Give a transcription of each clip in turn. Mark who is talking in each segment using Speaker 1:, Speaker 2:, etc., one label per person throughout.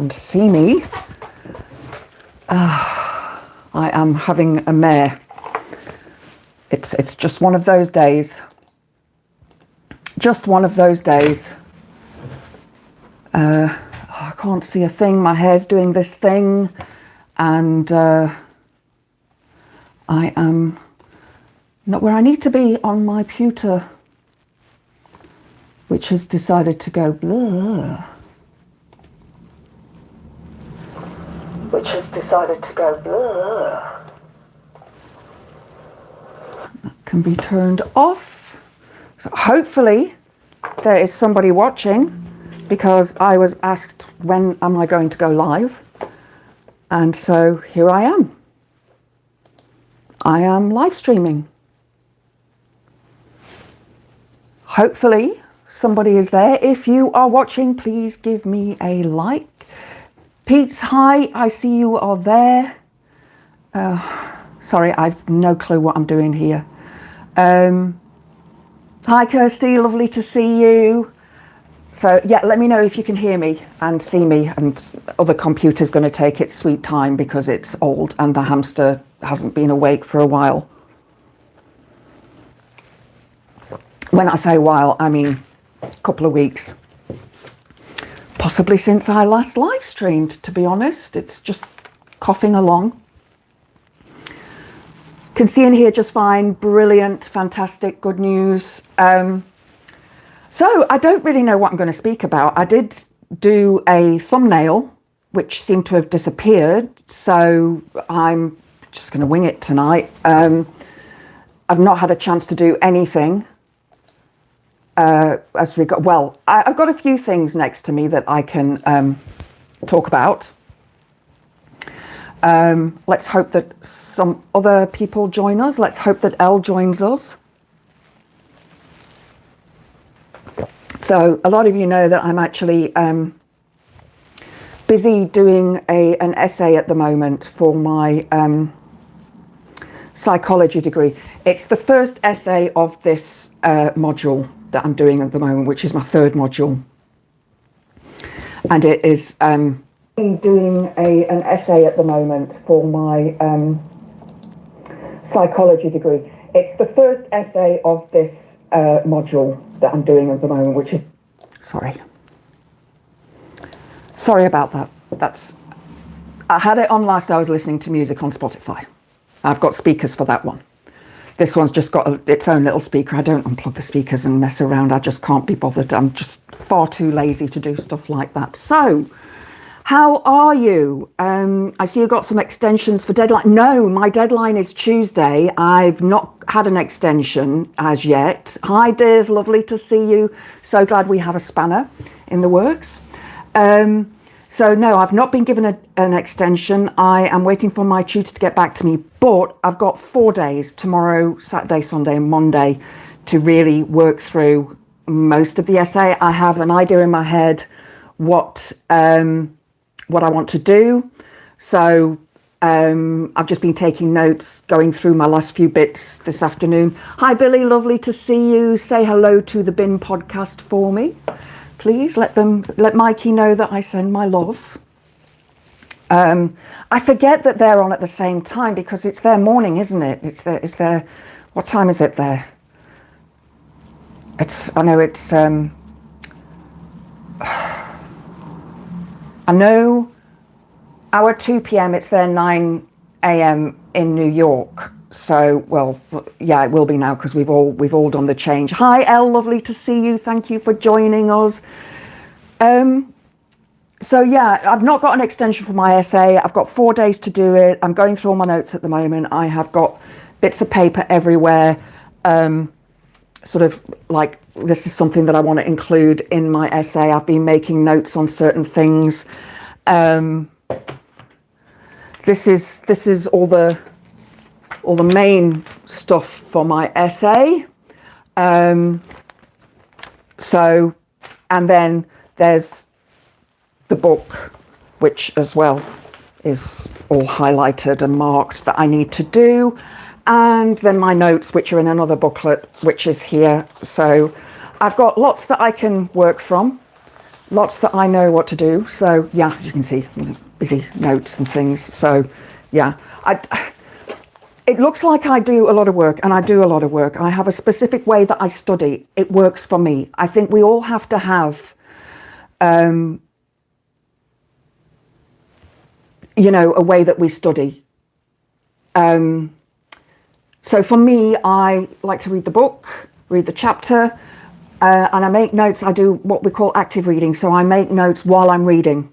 Speaker 1: and see me. I am having a mare. It's just one of those days. Just one of those days. I can't see a thing. My hair's doing this thing, and I am not where I need to be on my pewter, which has decided to go blur. That can be turned off. So hopefully there is somebody watching, because I was asked when am I going to go live, and so here I am. I am live streaming. Hopefully somebody is there. If you are watching, please give me a like. Pete's, hi, I see you are there. Sorry, I've no clue what I'm doing here. Hi Kirsty, lovely to see you. So yeah, let me know if you can hear me and see me, and other computer's going to take its sweet time because it's old and the hamster hasn't been awake for a while. When I say while, I mean a couple of weeks. Possibly since I last live streamed, to be honest. It's just coughing along. Can see and hear just fine. Brilliant, fantastic, good news. So I don't really know what I'm going to speak about. I did do a thumbnail, which seemed to have disappeared. So I'm just going to wing it tonight. I've not had a chance to do anything. Well, I've got a few things next to me that I can talk about. Let's hope that some other people join us. Let's hope that Elle joins us. So a lot of you know that I'm actually busy doing an essay at the moment for my psychology degree. It's the first essay of this module that I'm doing at the moment, which is my third module, and it is doing an essay at the moment for my psychology degree. It's the first essay of this module that I'm doing at the moment, which is sorry about that. I had it on last. I was listening to music on Spotify. I've got speakers for that one. This one's just got its own little speaker. I don't unplug the speakers and mess around. I just can't be bothered. I'm just far too lazy to do stuff like that. So, how are you? I see you've got some extensions for deadline. No, my deadline is Tuesday. I've not had an extension as yet. Hi, dears. Lovely to see you. So glad we have a spanner in the works. So no, I've not been given an extension. I am waiting for my tutor to get back to me, but I've got 4 days, tomorrow, Saturday, Sunday and Monday, to really work through most of the essay. I have an idea in my head what I want to do. So I've just been taking notes, going through my last few bits this afternoon. Hi Billy, lovely to see you. Say hello to the Bin podcast for me. Please let Mikey know that I send my love. I forget that they're on at the same time because it's their morning, isn't it? It's their, what time is it there? I know our 2 p.m. it's their 9 a.m. in New York. So, well, yeah, it will be now because we've all done the change. Hi, Elle, lovely to see you. Thank you for joining us. So yeah, I've not got an extension for my essay. I've got 4 days to do it. I'm going through all my notes at the moment. I have got bits of paper everywhere. Sort of like, this is something that I want to include in my essay. I've been making notes on certain things. This is all the main stuff for my essay. So, and then there's the book, which as well is all highlighted and marked that I need to do. And then my notes, which are in another booklet, which is here. So I've got lots that I can work from. lots that I know what to do. So yeah, as you can see, busy notes and things. So yeah, it looks like I do a lot of work, and I do a lot of work. I have a specific way that I study. It works for me. I think we all have to have, you know, a way that we study. So for me, I like to read the book, read the chapter, and I make notes. I do what we call active reading. So I make notes while I'm reading.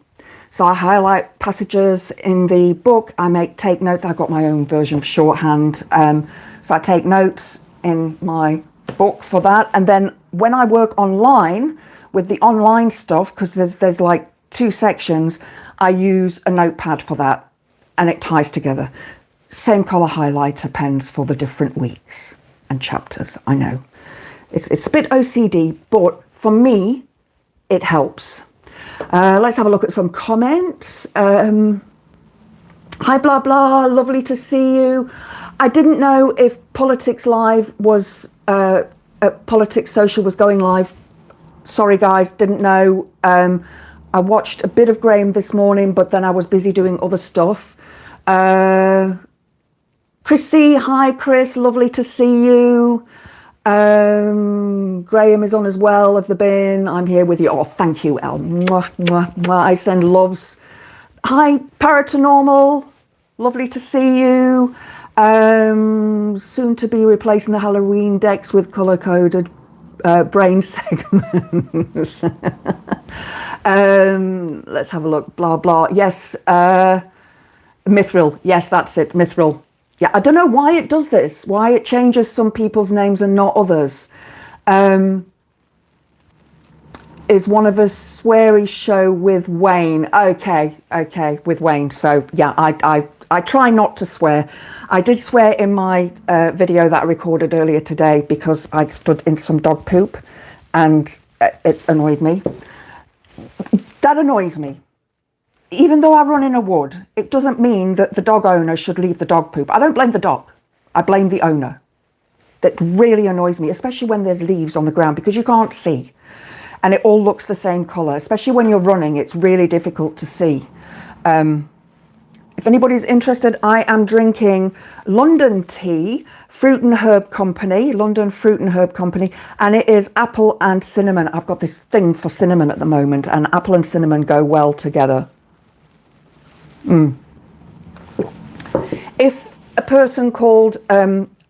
Speaker 1: So I highlight passages in the book. I take notes. I've got my own version of shorthand. So I take notes in my book for that. And then when I work online with the online stuff, because there's like 2 sections, I use a notepad for that, and it ties together. Same color highlighter pens for the different weeks and chapters. I know it's a bit OCD, but for me, it helps. Let's have a look at some comments. Hi, blah, blah. Lovely to see you. I didn't know if Politics Live was, Politics Social was going live. Sorry, guys, didn't know. I watched a bit of Graham this morning, but then I was busy doing other stuff. Chrissy, hi, Chris. Lovely to see you. Graham is on as well of the bin. I'm here with you. Oh, thank you, El. Mwah, mwah, mwah. I send loves. Hi, Paranormal. Lovely to see you. Soon to be replacing the Halloween decks with color-coded brain segments. Let's have a look. Blah, blah. Yes, Mithril. Yes, that's it. Mithril. Yeah, I don't know why it does this, why it changes some people's names and not others. Is one of a sweary show with Wayne? Okay, with Wayne. So yeah, I try not to swear. I did swear in my video that I recorded earlier today because I'd stood in some dog poop and it annoyed me. That annoys me. Even though I run in a wood, it doesn't mean that the dog owner should leave the dog poop. I don't blame the dog. I blame the owner. That really annoys me, especially when there's leaves on the ground because you can't see. And it all looks the same colour. Especially when you're running, it's really difficult to see. If anybody's interested, I am drinking London tea, Fruit and Herb Company, London Fruit and Herb Company, and it is apple and cinnamon. I've got this thing for cinnamon at the moment, and apple and cinnamon go well together. If a person called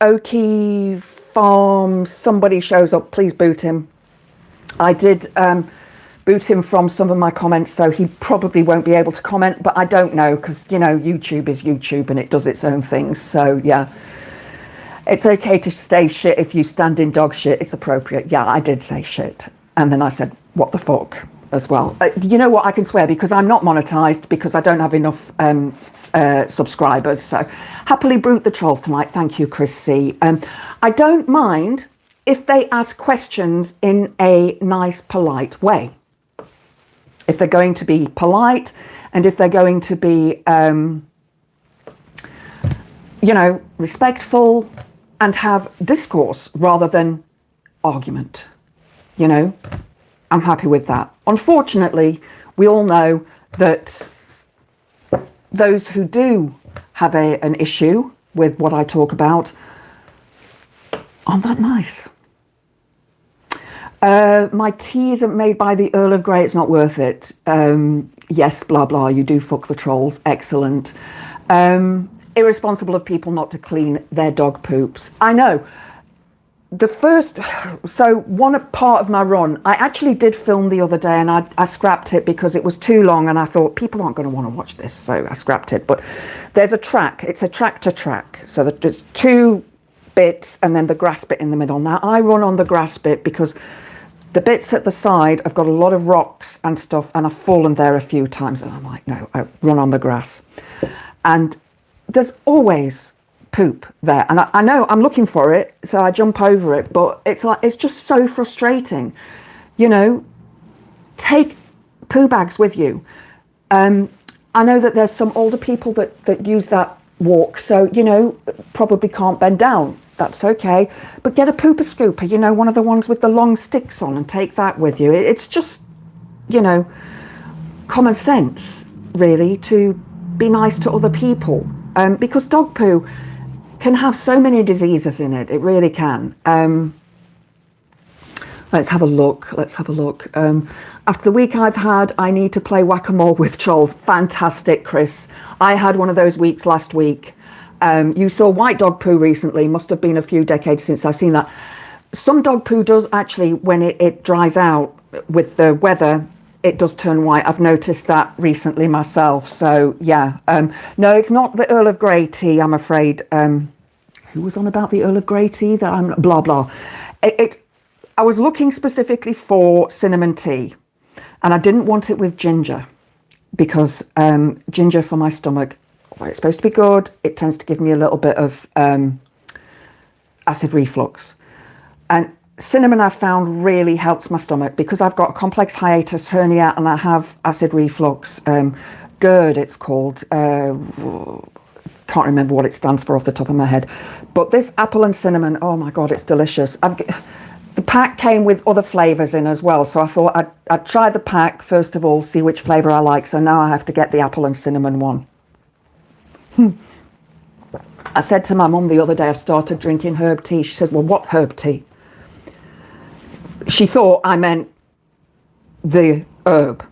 Speaker 1: Oaky Farm, somebody shows up, please boot him. I did boot him from some of my comments, so he probably won't be able to comment, but I don't know because, you know, YouTube is YouTube and it does its own things. So yeah, it's okay to say shit if you stand in dog shit. It's appropriate. Yeah, I did say shit. And then I said, what the fuck? As well. You know what, I can swear because I'm not monetized because I don't have enough subscribers. So happily brute the troll tonight. Thank you, Chris C. I don't mind if they ask questions in a nice, polite way. If they're going to be polite and if they're going to be, you know, respectful and have discourse rather than argument, you know. I'm happy with that. Unfortunately, we all know that those who do have an issue with what I talk about aren't that nice. My tea isn't made by the Earl of Grey. It's not worth it. Yes, blah, blah. You do fuck the trolls. Excellent. Irresponsible of people not to clean their dog poops. I know. One part of my run, I actually did film the other day and I scrapped it because it was too long and I thought people aren't going to want to watch this, so I scrapped it. But there's a track, it's a tractor track, so that there's 2 bits and then the grass bit in the middle. Now I run on the grass bit because the bits at the side, I've got a lot of rocks and stuff and I've fallen there a few times and I'm like, no, I run on the grass. And there's always poop there, and I know I'm looking for it, so I jump over it, but it's just so frustrating, you know. Take poo bags with you. I know that there's some older people that use that walk, so you know, probably can't bend down. That's okay, but get a pooper scooper, you know, one of the ones with the long sticks on, and take that with you. It's just you know, common sense, really, to be nice to other people. Because dog poo can have so many diseases in it. It really can. Let's have a look. After the week I've had, I need to play whack-a-mole with trolls. Fantastic, Chris. I had one of those weeks last week. You saw white dog poo recently. Must have been a few decades since I've seen that. Some dog poo does actually, when it dries out with the weather, it does turn white. I've noticed that recently myself. So yeah, no, it's not the Earl of Grey tea, I'm afraid. Who was on about the Earl of Grey tea? That I'm blah blah. I was looking specifically for cinnamon tea, and I didn't want it with ginger because ginger for my stomach, well, it's supposed to be good. It tends to give me a little bit of acid reflux, and cinnamon I've found really helps my stomach because I've got a complex hiatus hernia and I have acid reflux. GERD it's called. Can't remember what it stands for off the top of my head. But this apple and cinnamon, oh my God, it's delicious. The pack came with other flavours in as well. So I thought I'd try the pack first of all, see which flavour I like. So now I have to get the apple and cinnamon one. I said to my mum the other day, I've started drinking herb tea. She said, well, what herb tea? She thought I meant the herb,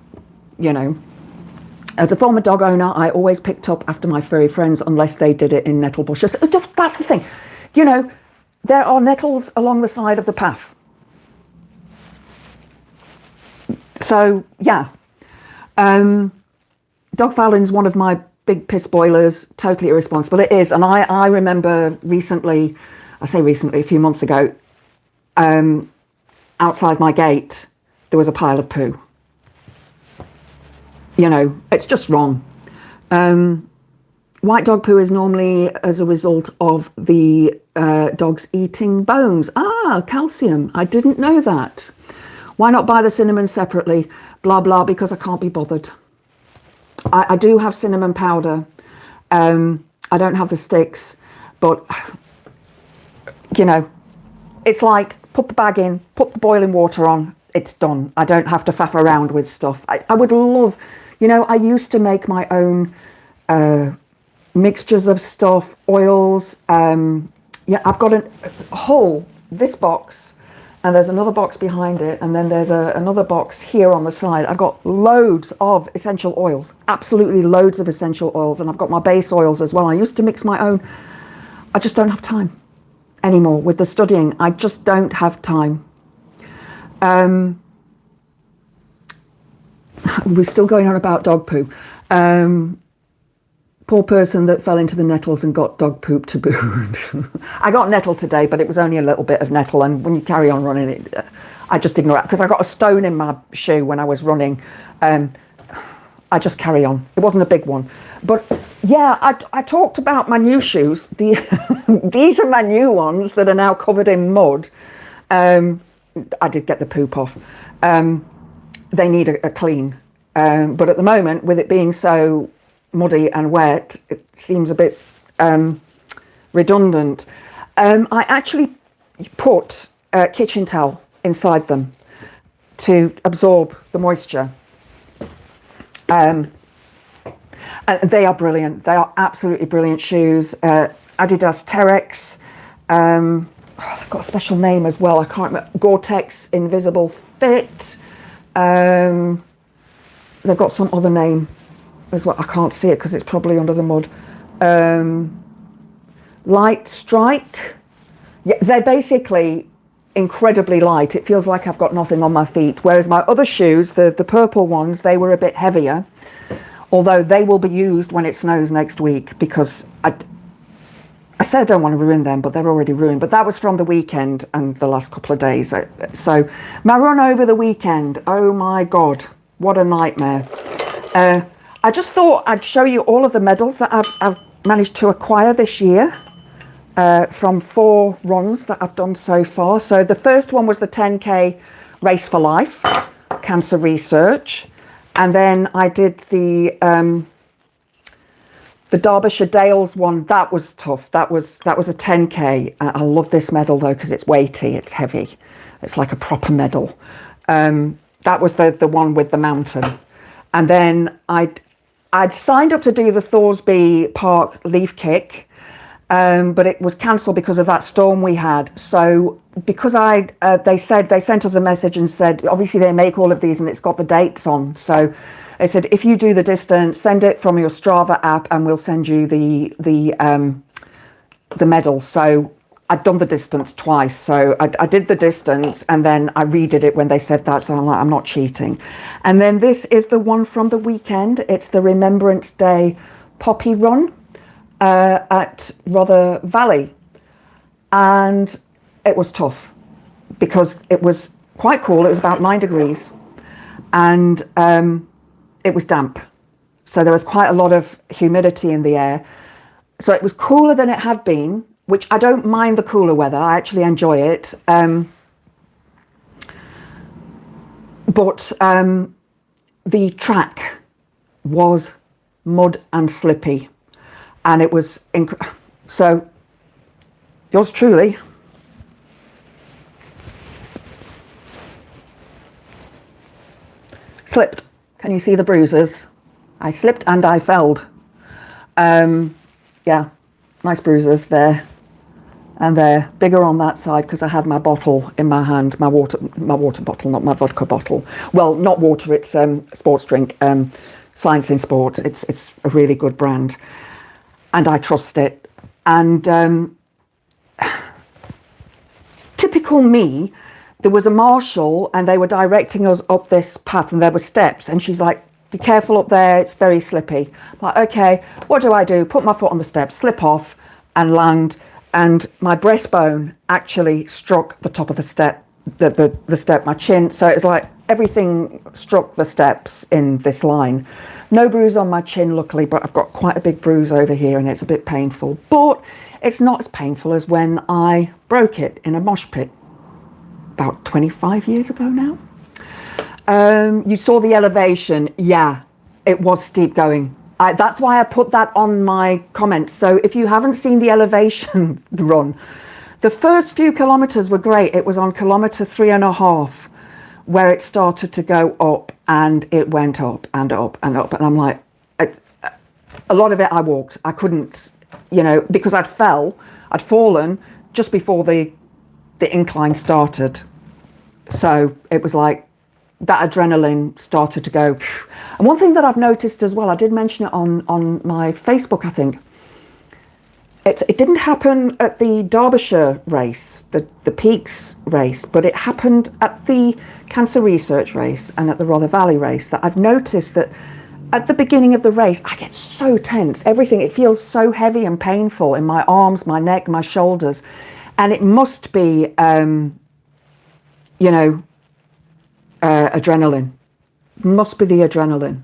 Speaker 1: you know. As a former dog owner, I always picked up after my furry friends unless they did it in nettle bushes. That's the thing. You know, there are nettles along the side of the path. So, yeah. Dog fouling is one of my big piss boilers, totally irresponsible. It is. And I remember recently, I say recently, a few months ago, outside my gate, there was a pile of poo. You know, it's just wrong. White dog poo is normally as a result of the dogs eating bones. Ah, calcium. I didn't know that. Why not buy the cinnamon separately? Blah, blah, because I can't be bothered. I do have cinnamon powder. I don't have the sticks, but, you know, it's like put the bag in, put the boiling water on, it's done. I don't have to faff around with stuff. I would love, you know, I used to make my own mixtures of stuff, oils. Yeah, I've got a whole, this box, and there's another box behind it, and then there's another box here on the side. I've got loads of essential oils, absolutely loads of essential oils, and I've got my base oils as well. I used to mix my own. I just don't have time anymore with the studying. I just don't have time. We're still going on about dog poo. Poor person that fell into the nettles and got dog poop to boot. I got nettle today, but it was only a little bit of nettle, and when you carry on running it, I just ignore it because I got a stone in my shoe when I was running. I just carry on. It wasn't a big one, but yeah, I talked about my new shoes. These are my new ones that are now covered in mud. I did get the poop off. They need a clean, but at the moment, with it being so muddy and wet, it seems a bit redundant. I actually put a kitchen towel inside them to absorb the moisture. And they are brilliant. They are absolutely brilliant shoes. Adidas Terex. They've got a special name as well. I can't remember. Gore-Tex Invisible Fit. They've got some other name as well. I can't see it because it's probably under the mud. Light Strike. Yeah, they're basically incredibly light. It feels like I've got nothing on my feet. Whereas my other shoes, the purple ones, they were a bit heavier. Although they will be used when it snows next week because I said I don't want to ruin them, but they're already ruined. But that was from the weekend and the last couple of days. So my run over the weekend, oh my God, what a nightmare. I just thought I'd show you all of the medals that I've managed to acquire this year from 4 runs that I've done so far. So the first one was the 10K Race for Life, cancer research. And then I did the Derbyshire Dales one. That was tough. That was a 10K. I love this medal though because it's weighty, it's heavy. It's like a proper medal. That was the one with the mountain. And then I'd signed up to do the Thorsby Park Leaf Kick, but it was cancelled because of that storm we had. So because they sent us a message and said, obviously they make all of these and it's got the dates on. So they said, if you do the distance, send it from your Strava app and we'll send you the medal. So I'd done the distance twice. So I did the distance and then I redid it when they said that. So I'm like, I'm not cheating. And then this is the one from the weekend. It's the Remembrance Day Poppy Run at Rother Valley. And it was tough because it was quite cool. It was about 9 degrees and it was damp. So there was quite a lot of humidity in the air. So it was cooler than it had been, which I don't mind the cooler weather. I actually enjoy it. But the track was mud and slippy. And it was... So, yours truly... slipped. Can you see the bruises? I slipped and I felled. Yeah, nice bruises there. And they're bigger on that side because I had my bottle in my hand, my water bottle, not my vodka bottle. Well, not water, it's sports drink, Science in Sport. It's a really good brand. And I trust it. And typical me, there was a marshal and they were directing us up this path and there were steps and she's like, be careful up there, it's very slippy. I'm like, okay, what do? Put my foot on the steps, slip off and land. And my breastbone actually struck the top of the step, the step, my chin. So it was like everything struck the steps in this line. No bruise on my chin, luckily, but I've got quite a big bruise over here and it's a bit painful. But it's not as painful as when I broke it in a mosh pit about 25 years ago now. You saw the elevation. Yeah, it was steep going. That's why I put that on my comments. So if you haven't seen the elevation run, the first few kilometers were great. It was on kilometer 3.5 where it started to go up and it went up and up and up. And I'm like, a lot of it I walked. I couldn't, because I'd fallen just before the incline started. So it was like, that adrenaline started to go. And one thing that I've noticed as well, I did mention it on my Facebook, I think, it didn't happen at the Derbyshire race, the Peaks race, but it happened at the Cancer Research race and at the Rother Valley race, that I've noticed that at the beginning of the race, I get so tense, everything, it feels so heavy and painful in my arms, my neck, my shoulders. And it must be, adrenaline. Must be the adrenaline.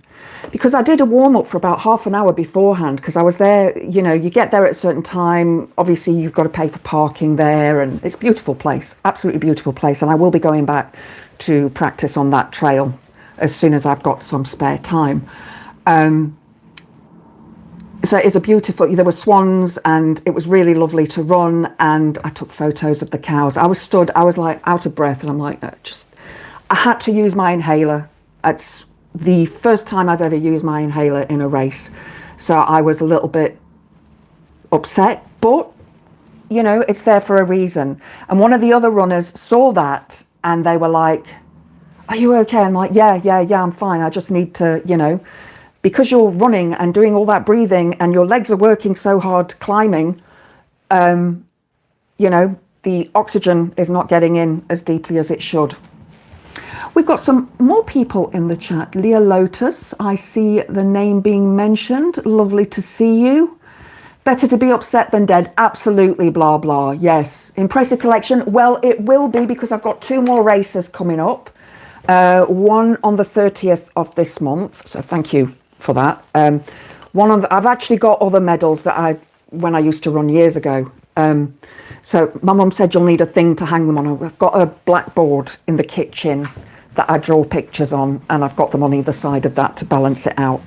Speaker 1: Because I did a warm-up for about half an hour beforehand because I was there, you get there at a certain time. Obviously, you've got to pay for parking there and it's a beautiful place, absolutely beautiful place. And I will be going back to practice on that trail as soon as I've got some spare time. So it's there were swans and it was really lovely to run and I took photos of the cows. I was like out of breath and I'm like, I had to use my inhaler. It's the first time I've ever used my inhaler in a race. So I was a little bit upset, but it's there for a reason. And one of the other runners saw that and they were like, are you okay? I'm like, yeah, I'm fine. I just need to, because you're running and doing all that breathing and your legs are working so hard climbing, the oxygen is not getting in as deeply as it should. We've got some more people in the chat. Leah Lotus, I see the name being mentioned. Lovely to see you. Better to be upset than dead. Absolutely, blah, blah. Yes. Impressive collection. Well, it will be because I've got 2 more races coming up. One on the 30th of this month. So thank you for that. I've actually got other medals that when I used to run years ago. So my mum said you'll need a thing to hang them on. I've got a blackboard in the kitchen that I draw pictures on, and I've got them on either side of that to balance it out.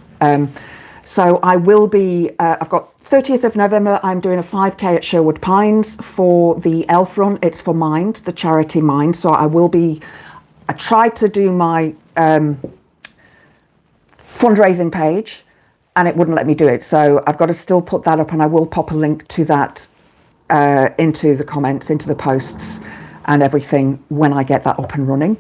Speaker 1: So I will be, I've got 30th of November, I'm doing a 5K at Sherwood Pines for the Elf Run. It's for Mind, the charity Mind. So I tried to do my fundraising page, and it wouldn't let me do it. So I've got to still put that up, and I will pop a link to that into the comments, into the posts and everything when I get that up and running.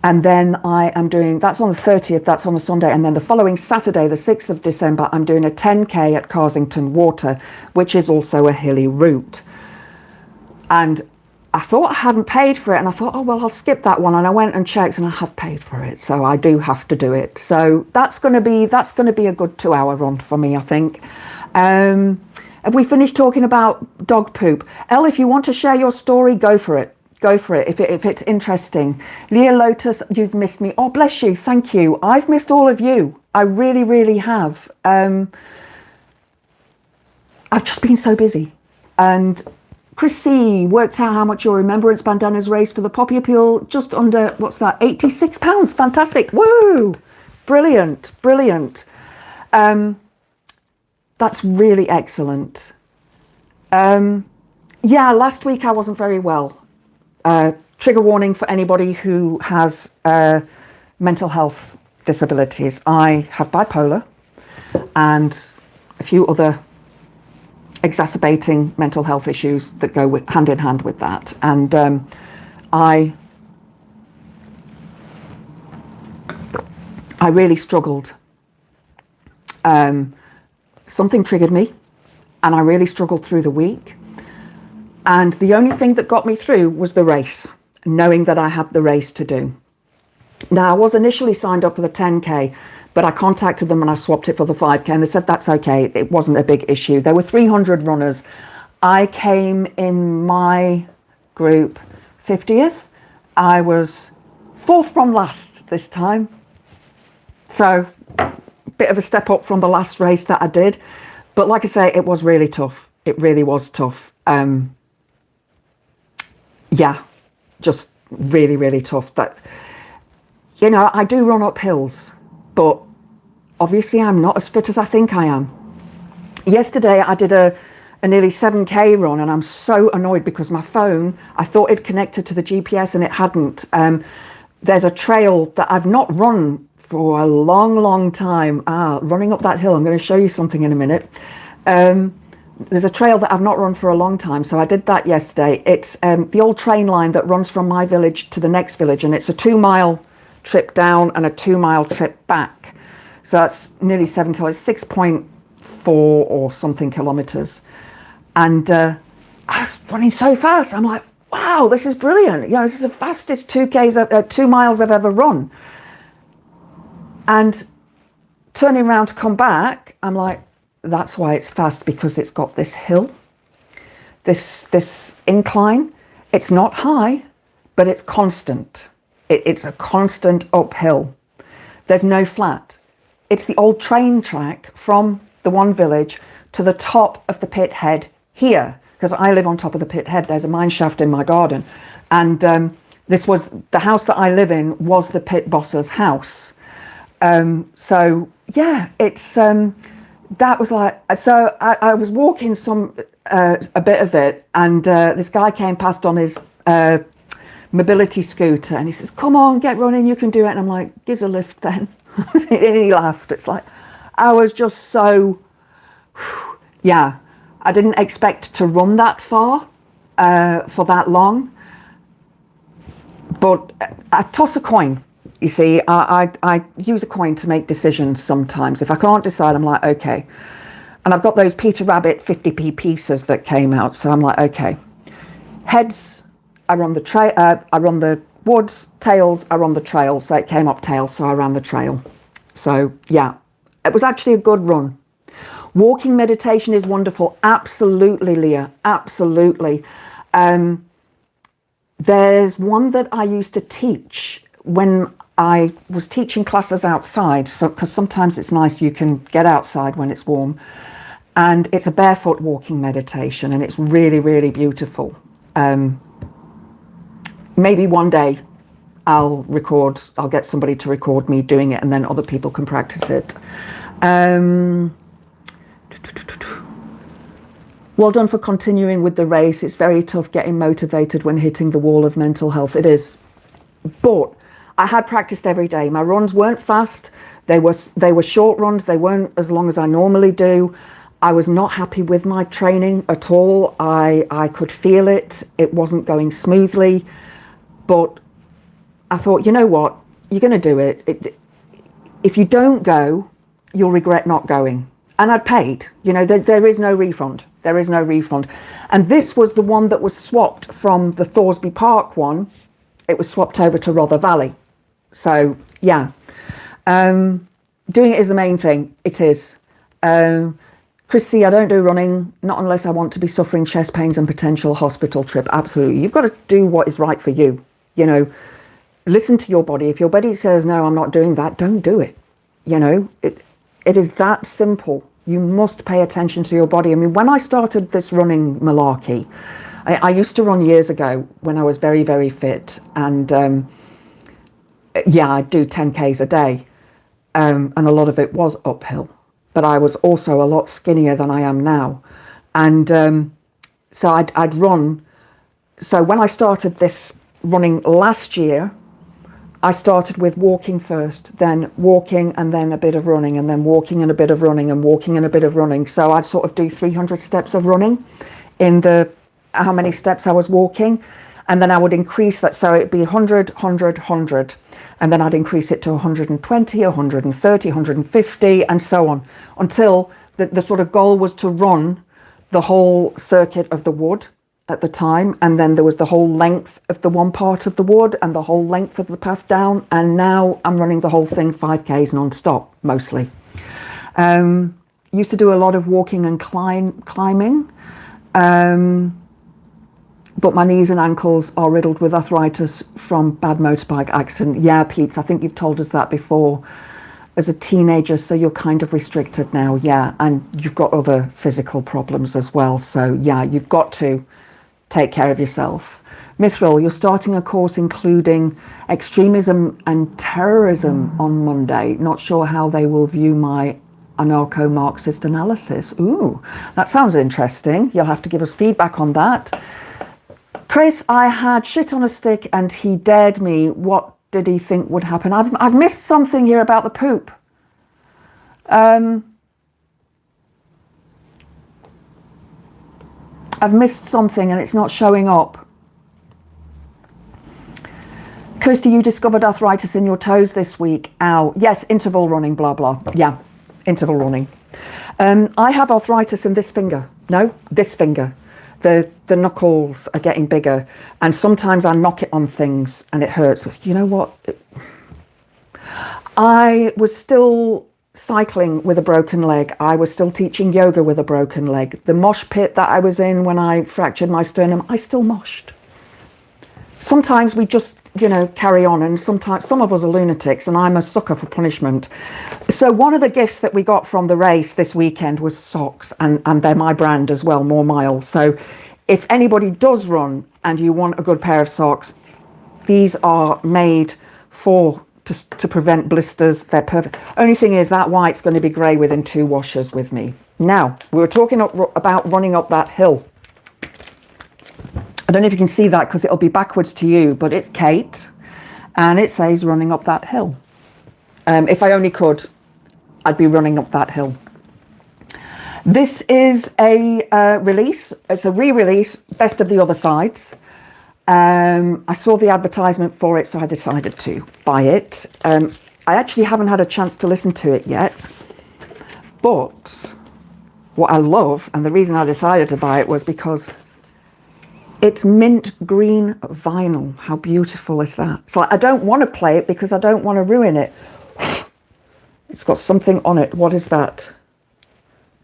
Speaker 1: And then I am doing, that's on the 30th, that's on the Sunday. And then the following Saturday, the 6th of December, I'm doing a 10K at Carsington Water, which is also a hilly route. And I thought I hadn't paid for it, and I thought, oh, well, I'll skip that one. And I went and checked, and I have paid for it. So I do have to do it. So that's going to be a good 2-hour run for me, I think. Have we finished talking about dog poop? Elle, if you want to share your story, go for it. Go for it if it's interesting. Leah Lotus, you've missed me. Oh, bless you. Thank you. I've missed all of you. I really, really have. I've just been so busy. And Chris C worked out how much your remembrance bandanas raised for the Poppy Appeal. Just under, what's that, £86. Fantastic. Woo! Brilliant. Brilliant. That's really excellent. Yeah, last week I wasn't very well. Trigger warning for anybody who has mental health disabilities. I have bipolar and a few other exacerbating mental health issues that go hand in hand with that. And I really struggled. Something triggered me, and I really struggled through the week. And the only thing that got me through was the race, knowing that I had the race to do. Now, I was initially signed up for the 10K, but I contacted them and I swapped it for the 5K, and they said that's okay. It wasn't a big issue. There were 300 runners. I came in my group 50th. I was 4th from last this time. So, bit of a step up from the last race that I did. But like I say, it was really tough. It really was tough. Yeah, just really, really tough. That, you know, I do run up hills, but obviously I'm not as fit as I think I am. Yesterday I did a nearly 7K run, and I'm so annoyed because my phone, I thought it connected to the GPS and it hadn't. There's a trail that I've not run for a long, long time. Running up that hill, I'm going to show you something in a minute. There's a trail that I've not run for a long time, so I did that yesterday. It's the old train line that runs from my village to the next village, and it's a 2-mile trip down and a 2-mile trip back. So that's nearly 7 kilometers, 6.4 or something kilometers. And I was running so fast. I'm like, wow, this is brilliant. You know, this is the fastest 2 miles I've ever run. And turning around to come back, I'm like, that's why it's fast, because it's got this hill, this incline. It's not high, but it's constant. It's a constant uphill. There's no flat. It's the old train track from the one village to the top of the pit head here, because I live on top of the pit head. There's a mine shaft in my garden. And this was the house that I live in, was the pit boss's house. So yeah, it's that was like, so I was walking a bit of it, and this guy came past on his mobility scooter, and he says, come on, get running, you can do it. And I'm like, gives a lift then. And he laughed. It's like, I was just so, yeah, I didn't expect to run that far for that long. But I toss a coin. You see, I use a coin to make decisions sometimes. If I can't decide, I'm like, okay. And I've got those Peter Rabbit 50p pieces that came out. So I'm like, okay. Heads, I run the woods. Tails, I run the trail. So it came up tails, so I ran the trail. So yeah, it was actually a good run. Walking meditation is wonderful. Absolutely, Leah. Absolutely. There's one that I used to teach when I was teaching classes outside, so because sometimes it's nice, you can get outside when it's warm, and it's a barefoot walking meditation, and it's really, really beautiful. Maybe one day I'll get somebody to record me doing it, and then other people can practice it. Well done for continuing with the race. It's very tough getting motivated when hitting the wall of mental health. It is, but I had practiced every day. My runs weren't fast. They were short runs. They weren't as long as I normally do. I was not happy with my training at all. I could feel it. It wasn't going smoothly. But I thought, you know what? You're going to do it. If you don't go, you'll regret not going. And I'd paid. You know, there is no refund. There is no refund. And this was the one that was swapped from the Thoresby Park one. It was swapped over to Rother Valley. So, yeah. Doing it is the main thing. It is. Chrissy, I don't do running, not unless I want to be suffering chest pains and potential hospital trip. Absolutely. You've got to do what is right for you. You know, listen to your body. If your body says, no, I'm not doing that, don't do it. You know, it is that simple. You must pay attention to your body. I mean, when I started this running malarkey, I used to run years ago when I was very, very fit. And yeah, I'd do 10Ks a day. And a lot of it was uphill. But I was also a lot skinnier than I am now. And so I'd run. So when I started this running last year, I started with walking first, then walking and then a bit of running, and then walking and a bit of running and walking and a bit of running. So I'd sort of do 300 steps of running in the how many steps I was walking. And then I would increase that. So it'd be 100, 100, 100. And then I'd increase it to 120, 130, 150, and so on, until the sort of goal was to run the whole circuit of the wood at the time. And then there was the whole length of the one part of the wood and the whole length of the path down. And now I'm running the whole thing 5Ks non-stop, mostly. Used to do a lot of walking and climbing. But my knees and ankles are riddled with arthritis from bad motorbike accident. Yeah, Pete, I think you've told us that before. As a teenager, so you're kind of restricted now, yeah. And you've got other physical problems as well. So, yeah, you've got to take care of yourself. Mithril, you're starting a course including extremism and terrorism on Monday. Not sure how they will view my anarcho-Marxist analysis. Ooh, that sounds interesting. You'll have to give us feedback on that. Chris, I had shit on a stick and he dared me. What did he think would happen? I've missed something here about the poop. I've missed something and it's not showing up. Kirsty, you discovered arthritis in your toes this week. Ow. Yes, interval running, blah, blah. Yeah, interval running. I have arthritis in this finger. No, this finger. The knuckles are getting bigger, and sometimes I knock it on things and it hurts. You know what? I was still cycling with a broken leg. I was still teaching yoga with a broken leg. The mosh pit that I was in when I fractured my sternum, I still moshed. Sometimes we just, you know, carry on, and sometimes some of us are lunatics, and I'm a sucker for punishment. So one of the gifts that we got from the race this weekend was socks, and they're my brand as well, More Mile. So if anybody does run and you want a good pair of socks, these are made to prevent blisters. They're perfect. Only thing is that white's going to be grey within 2 washes with me. Now, we were talking about running up that hill. I don't know if you can see that because it'll be backwards to you, but it's Kate, and it says running up that hill. If I only could, I'd be running up that hill. This is a release. It's a re-release, Best of the Other Sides. I saw the advertisement for it, so I decided to buy it. I actually haven't had a chance to listen to it yet, but what I love, and the reason I decided to buy it was because it's mint green vinyl. How beautiful is that? So I don't want to play it because I don't want to ruin it. It's got something on it. What is that?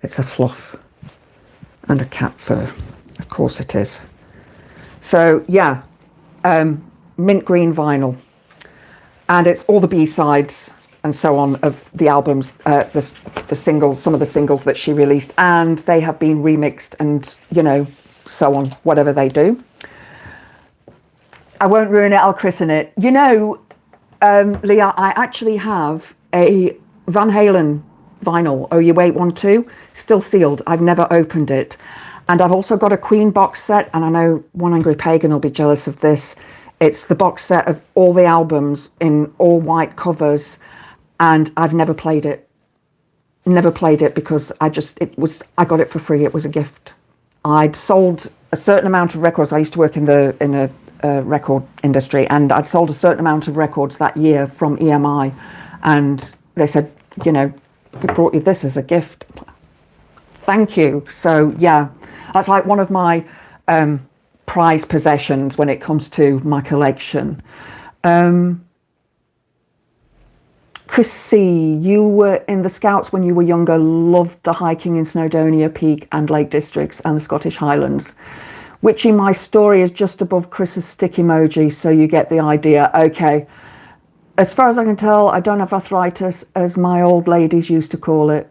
Speaker 1: It's a fluff and a cat fur. Of course it is. So yeah, mint green vinyl. And it's all the B-sides and so on of the albums, the singles, some of the singles that she released. And they have been remixed and, you know, so on, whatever they do. I won't ruin it, I'll christen it. You know, Leah, I actually have a Van Halen vinyl, OU812, still sealed. I've never opened it. And I've also got a Queen box set, and I know One Angry Pagan will be jealous of this. It's the box set of all the albums in all white covers, and I've never played it. Never played it because I got it for free. It was a gift. I'd sold a certain amount of records. I used to work in a record industry, and I'd sold a certain amount of records that year from EMI, and they said, you know, we brought you this as a gift. Thank you. So yeah, that's like one of my prized possessions when it comes to my collection. Chris C, you were in the Scouts when you were younger, loved the hiking in Snowdonia Peak and Lake Districts and the Scottish Highlands, which in my story is just above Chris's stick emoji, so you get the idea. Okay, as far as I can tell, I don't have arthritis, as my old ladies used to call it.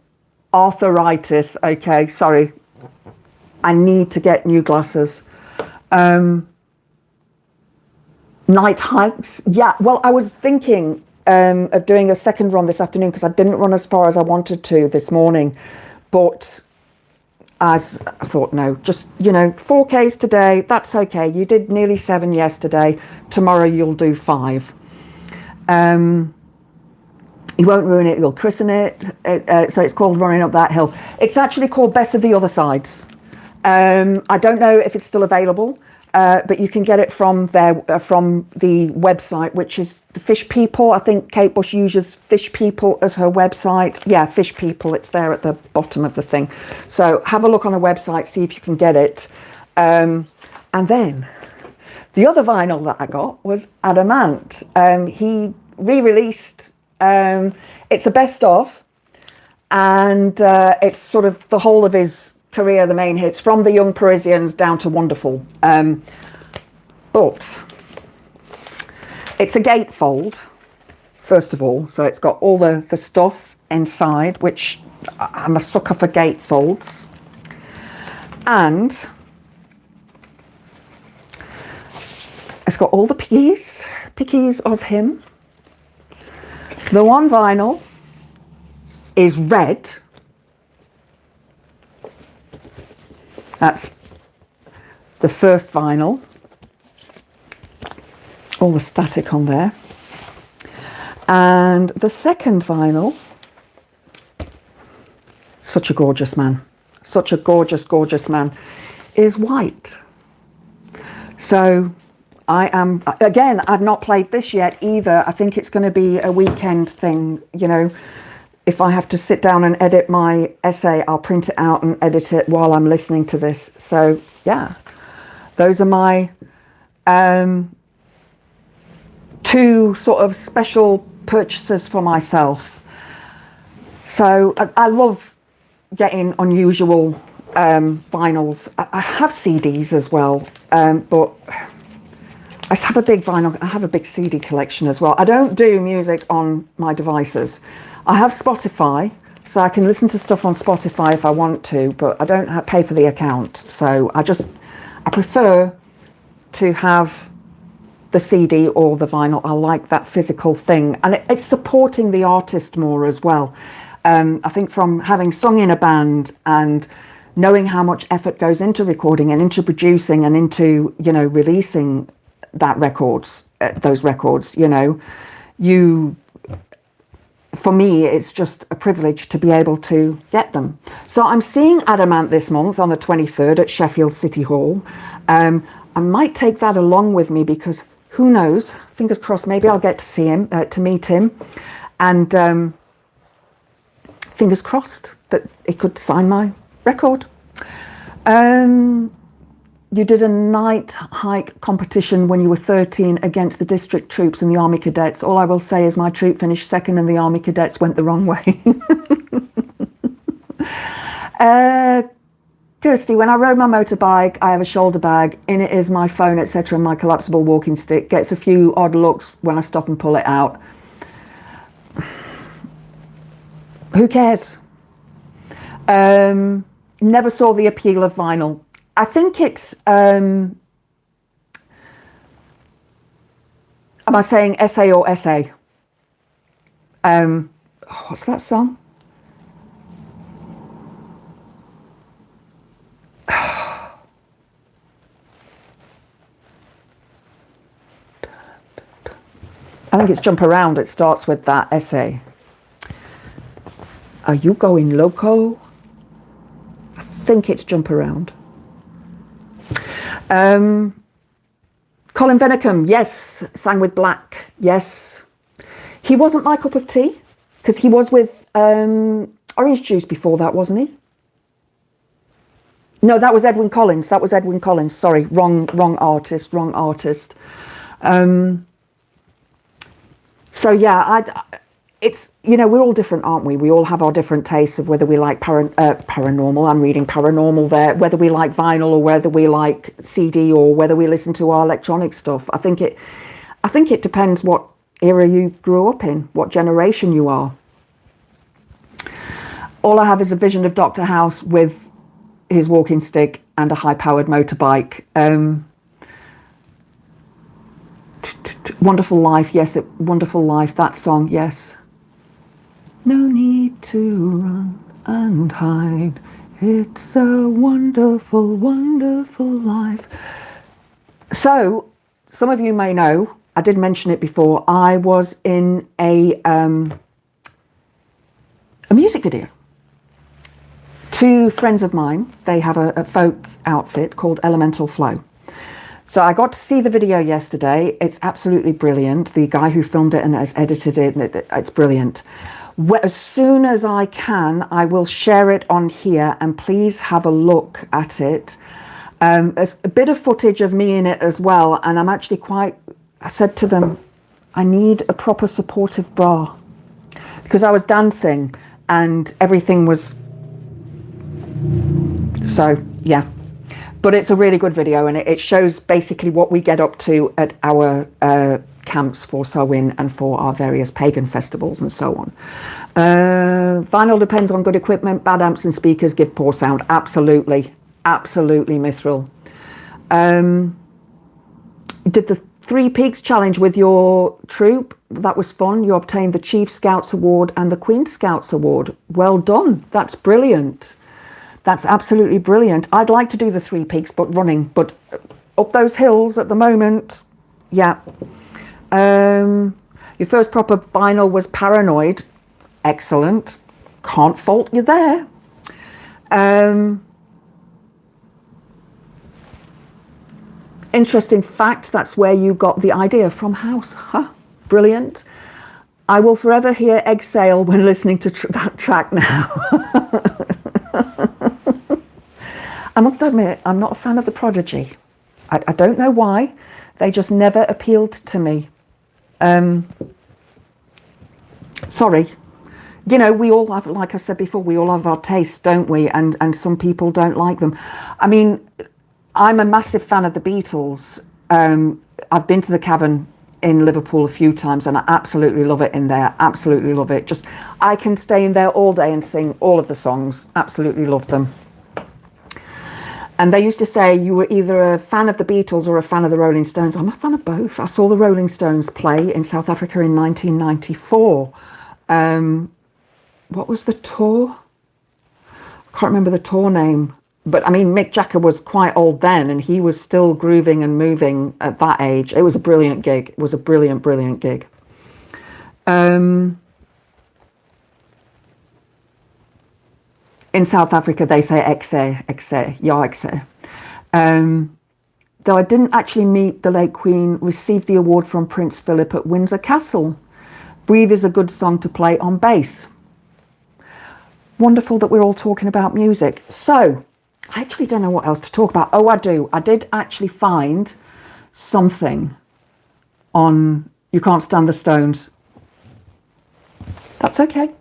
Speaker 1: Arthritis, okay, sorry. I need to get new glasses. Night hikes, yeah, well, I was thinking of doing a second run this afternoon because I didn't run as far as I wanted to this morning, but I thought, no, just, you know, 4Ks today, that's okay. You did nearly 7 yesterday. Tomorrow you'll do 5. You won't ruin it, you'll christen it. So it's called Running Up That Hill. It's actually called Best of the Other Sides. I don't know if it's still available, but you can get it from from the website, which is the Fish People. I think Kate Bush uses Fish People as her website. Yeah, Fish People, it's there at the bottom of the thing. So have a look on the website, see if you can get it. And then the other vinyl that I got was Adamant. He re-released, it's a best of, and it's sort of the whole of his career, the main hits, from the Young Parisians down to Wonderful. But it's a gatefold, first of all, so it's got all the stuff inside, which I'm a sucker for gatefolds. And it's got all the pickies of him. The one vinyl is red. That's the first vinyl. All the static on there. And the second vinyl, such a gorgeous man, such a gorgeous, gorgeous man, is white. So I am, again, I've not played this yet either. I think it's going to be a weekend thing, you know. If I have to sit down and edit my essay, I'll print it out and edit it while I'm listening to this. So yeah, those are my two sort of special purchases for myself. So I love getting unusual vinyls. I have CDs as well, but I have a big vinyl. I have a big CD collection as well. I don't do music on my devices. I have Spotify, so I can listen to stuff on Spotify if I want to, but I don't pay for the account. So I prefer to have the CD or the vinyl. I like that physical thing, and it's supporting the artist more as well. I think from having sung in a band and knowing how much effort goes into recording and into producing and into, you know, releasing those records, you know, for me, it's just a privilege to be able to get them. So I'm seeing Adamant this month on the 23rd at Sheffield City Hall. I might take that along with me because who knows, fingers crossed, maybe I'll get to see him, to meet him. And fingers crossed that he could sign my record. You did a night hike competition when you were 13 against the district troops and the army cadets. All I will say is my troop finished second and the army cadets went the wrong way. Kirsty, when I rode my motorbike, I have a shoulder bag. In it is my phone, etc., and my collapsible walking stick. Gets a few odd looks when I stop and pull it out. Who cares? Never saw the appeal of vinyl. I think it's, am I saying essay or essay? What's that song? I think it's Jump Around. It starts with that essay. Are you going loco? I think it's Jump Around. Colin Venicum, yes. Sang with Black, yes. He wasn't my cup of tea, because he was with Orange Juice before that, wasn't he? No, that was Edwyn Collins. That was Edwyn Collins. Sorry, wrong artist. So yeah, it's, you know, we're all different, aren't we? We all have our different tastes of whether we like paranormal. I'm reading paranormal there. Whether we like vinyl or whether we like CD or whether we listen to our electronic stuff. I think it depends what era you grew up in, what generation you are. All I have is a vision of Dr. House with his walking stick and a high-powered motorbike. Wonderful Life, yes, Wonderful Life, that song, yes. No need to run and hide. It's a wonderful, wonderful life. So, some of you may know, I did mention it before, I was in a music video. Two friends of mine, they have a folk outfit called Elemental Flow. So I got to see the video yesterday. It's absolutely brilliant. The guy who filmed it and has edited it, it's brilliant. As soon as I can, I will share it on here, and please have a look at it. There's a bit of footage of me in it as well, and I'm actually I said to them, I need a proper supportive bra, because I was dancing and everything was, so yeah. But it's a really good video, and it shows basically what we get up to at our camps for Samhain and for our various pagan festivals and so on. Vinyl depends on good equipment. Bad amps and speakers give poor sound. Absolutely. Absolutely, Mithril. Did the Three Peaks Challenge with your troop. That was fun. You obtained the Chief Scouts Award and the Queen Scouts Award. Well done. That's brilliant. That's absolutely brilliant. I'd like to do the Three Peaks, but running. But up those hills at the moment, yeah. Your first proper vinyl was Paranoid. Excellent. Can't fault you there. Interesting fact, that's where you got the idea from House. Huh? Brilliant. I will forever hear Exhale when listening to that track now. I must admit, I'm not a fan of The Prodigy. I don't know why. They just never appealed to me. Sorry. You know, we all have, like I said before, we all have our tastes, don't we? And some people don't like them. I mean, I'm a massive fan of the Beatles. I've been to the Cavern in Liverpool a few times, and I absolutely love it in there. Absolutely love it. Just, I can stay in there all day and sing all of the songs. Absolutely love them. And they used to say you were either a fan of the Beatles or a fan of the Rolling Stones. I'm a fan of both. I saw the Rolling Stones play in South Africa in 1994. What was the tour? I can't remember the tour name. But I mean, Mick Jagger was quite old then, and he was still grooving and moving at that age. It was a brilliant gig. It was a brilliant, brilliant gig. In South Africa, they say exe, ja exe. Though I didn't actually meet the late Queen, received the award from Prince Philip at Windsor Castle. Breathe is a good song to play on bass. Wonderful that we're all talking about music. So, I actually don't know what else to talk about. Oh, I do. I did actually find something on You Can't Stand the Stones. That's okay.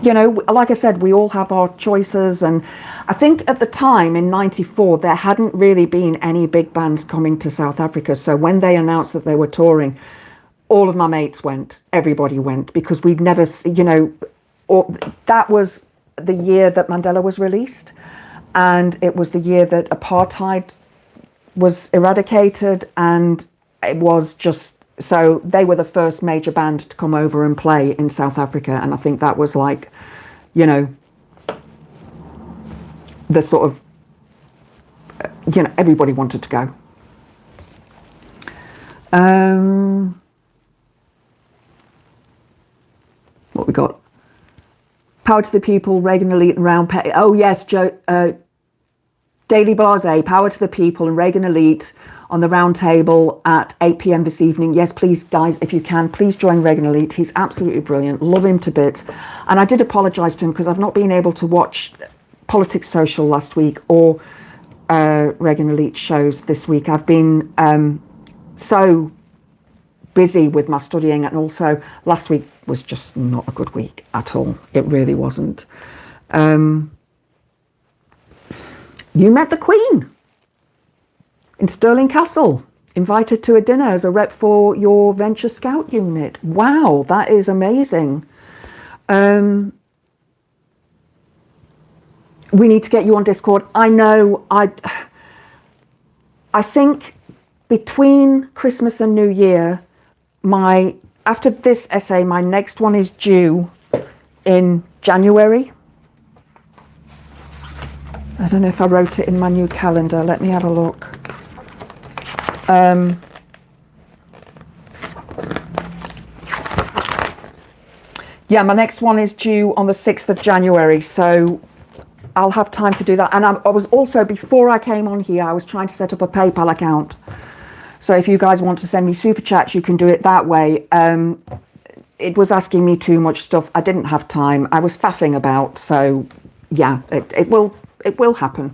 Speaker 1: You know, like I said, we all have our choices, and I think at the time in '94 there hadn't really been any big bands coming to South Africa. So when they announced that they were touring, all of my mates went, everybody went, because we'd never, you know, that was the year that Mandela was released, and it was the year that apartheid was eradicated, and it was just, so they were the first major band to come over and play in South Africa, and I think that was like, you know, the sort of, you know, everybody wanted to go. What we got? Power to the people, Reagan elite and round pet. Oh yes, Daily Blase, power to the people and Reagan elite on the round table at 8 p.m. this evening. Yes, please, guys, if you can, please join Reagan elite. He's absolutely brilliant. Love him to bits. And I did apologise to him because I've not been able to watch Politics Social last week or Reagan elite shows this week. I've been so busy with my studying, and also last week was just not a good week at all. It really wasn't. You met the Queen in Stirling Castle, invited to a dinner as a rep for your Venture Scout unit. Wow, that is amazing. We need to get you on Discord. I know, I think between Christmas and New Year, after this essay, my next one is due in January. I don't know if I wrote it in my new calendar. Let me have a look. Yeah, my next one is due on the 6th of January, so I'll have time to do that. And I was also, before I came on here, I was trying to set up a PayPal account. So if you guys want to send me super chats, you can do it that way. It was asking me too much stuff. I didn't have time. I was faffing about, so yeah, it will happen.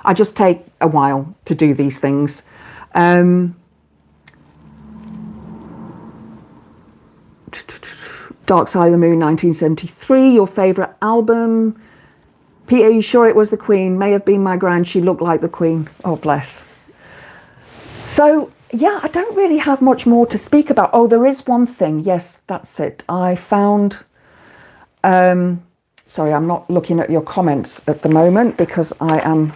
Speaker 1: I just take a while to do these things. Dark Side of the Moon, 1973, your favourite album. Peter, are you sure it was the Queen? May have been my gran. She looked like the Queen. Oh, bless. So, yeah, I don't really have much more to speak about. Oh, there is one thing. Yes, that's it. I found... sorry, I'm not looking at your comments at the moment because I am...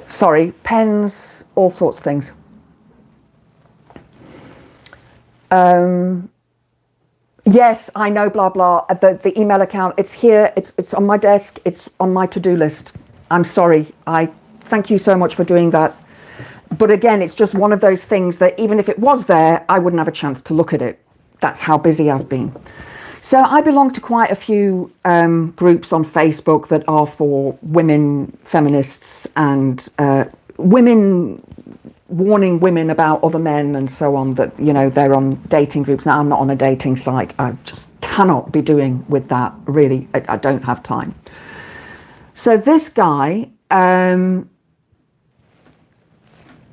Speaker 1: Sorry, pens, all sorts of things. Yes, I know, blah, blah. The email account, it's here. It's on my desk. It's on my to-do list. I'm sorry. I thank you so much for doing that. But again, it's just one of those things that even if it was there, I wouldn't have a chance to look at it. That's how busy I've been. So I belong to quite a few groups on Facebook that are for women feminists and women warning women about other men and so on, that, you know, they're on dating groups. Now, I'm not on a dating site. I just cannot be doing with that, really. I don't have time. So this guy,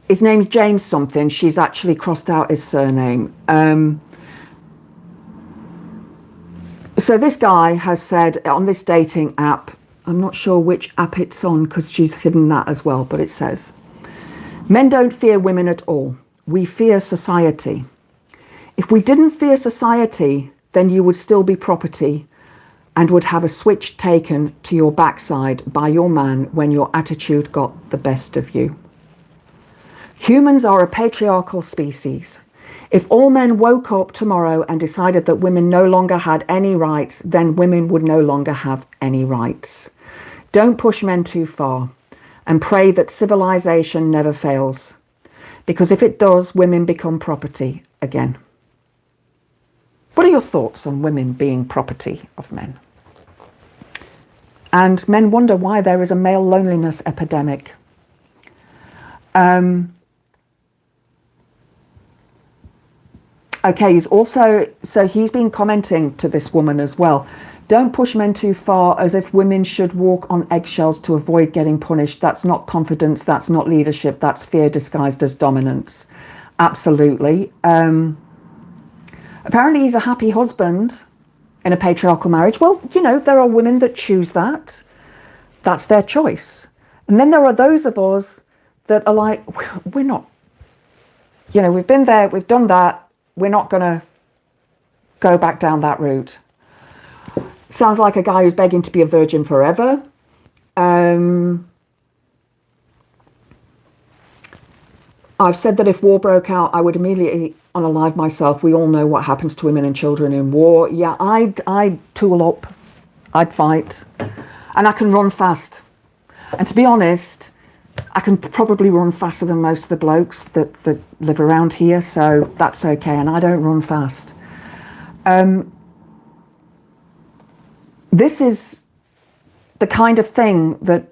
Speaker 1: his name's James something. She's actually crossed out his surname. So this guy has said on this dating app, I'm not sure which app it's on because she's hidden that as well, but it says, men don't fear women at all. We fear society. If we didn't fear society, then you would still be property and would have a switch taken to your backside by your man when your attitude got the best of you. Humans are a patriarchal species. If all men woke up tomorrow and decided that women no longer had any rights, then women would no longer have any rights. Don't push men too far and pray that civilization never fails. Because if it does, women become property again. What are your thoughts on women being property of men? And men wonder why there is a male loneliness epidemic. Okay, he's been commenting to this woman as well. Don't push men too far, as if women should walk on eggshells to avoid getting punished. That's not confidence, that's not leadership, that's fear disguised as dominance. Absolutely. Apparently he's a happy husband in a patriarchal marriage. Well, you know, there are women that choose that. That's their choice. And then there are those of us that are like, we're not, you know, we've been there, we've done that. We're not going to go back down that route. Sounds like a guy who's begging to be a virgin forever. I've said that if war broke out, I would immediately unalive myself. We all know what happens to women and children in war. Yeah, I'd tool up. I'd fight. And I can run fast. And to be honest, I can probably run faster than most of the blokes that live around here, so that's okay, and I don't run fast. This is the kind of thing that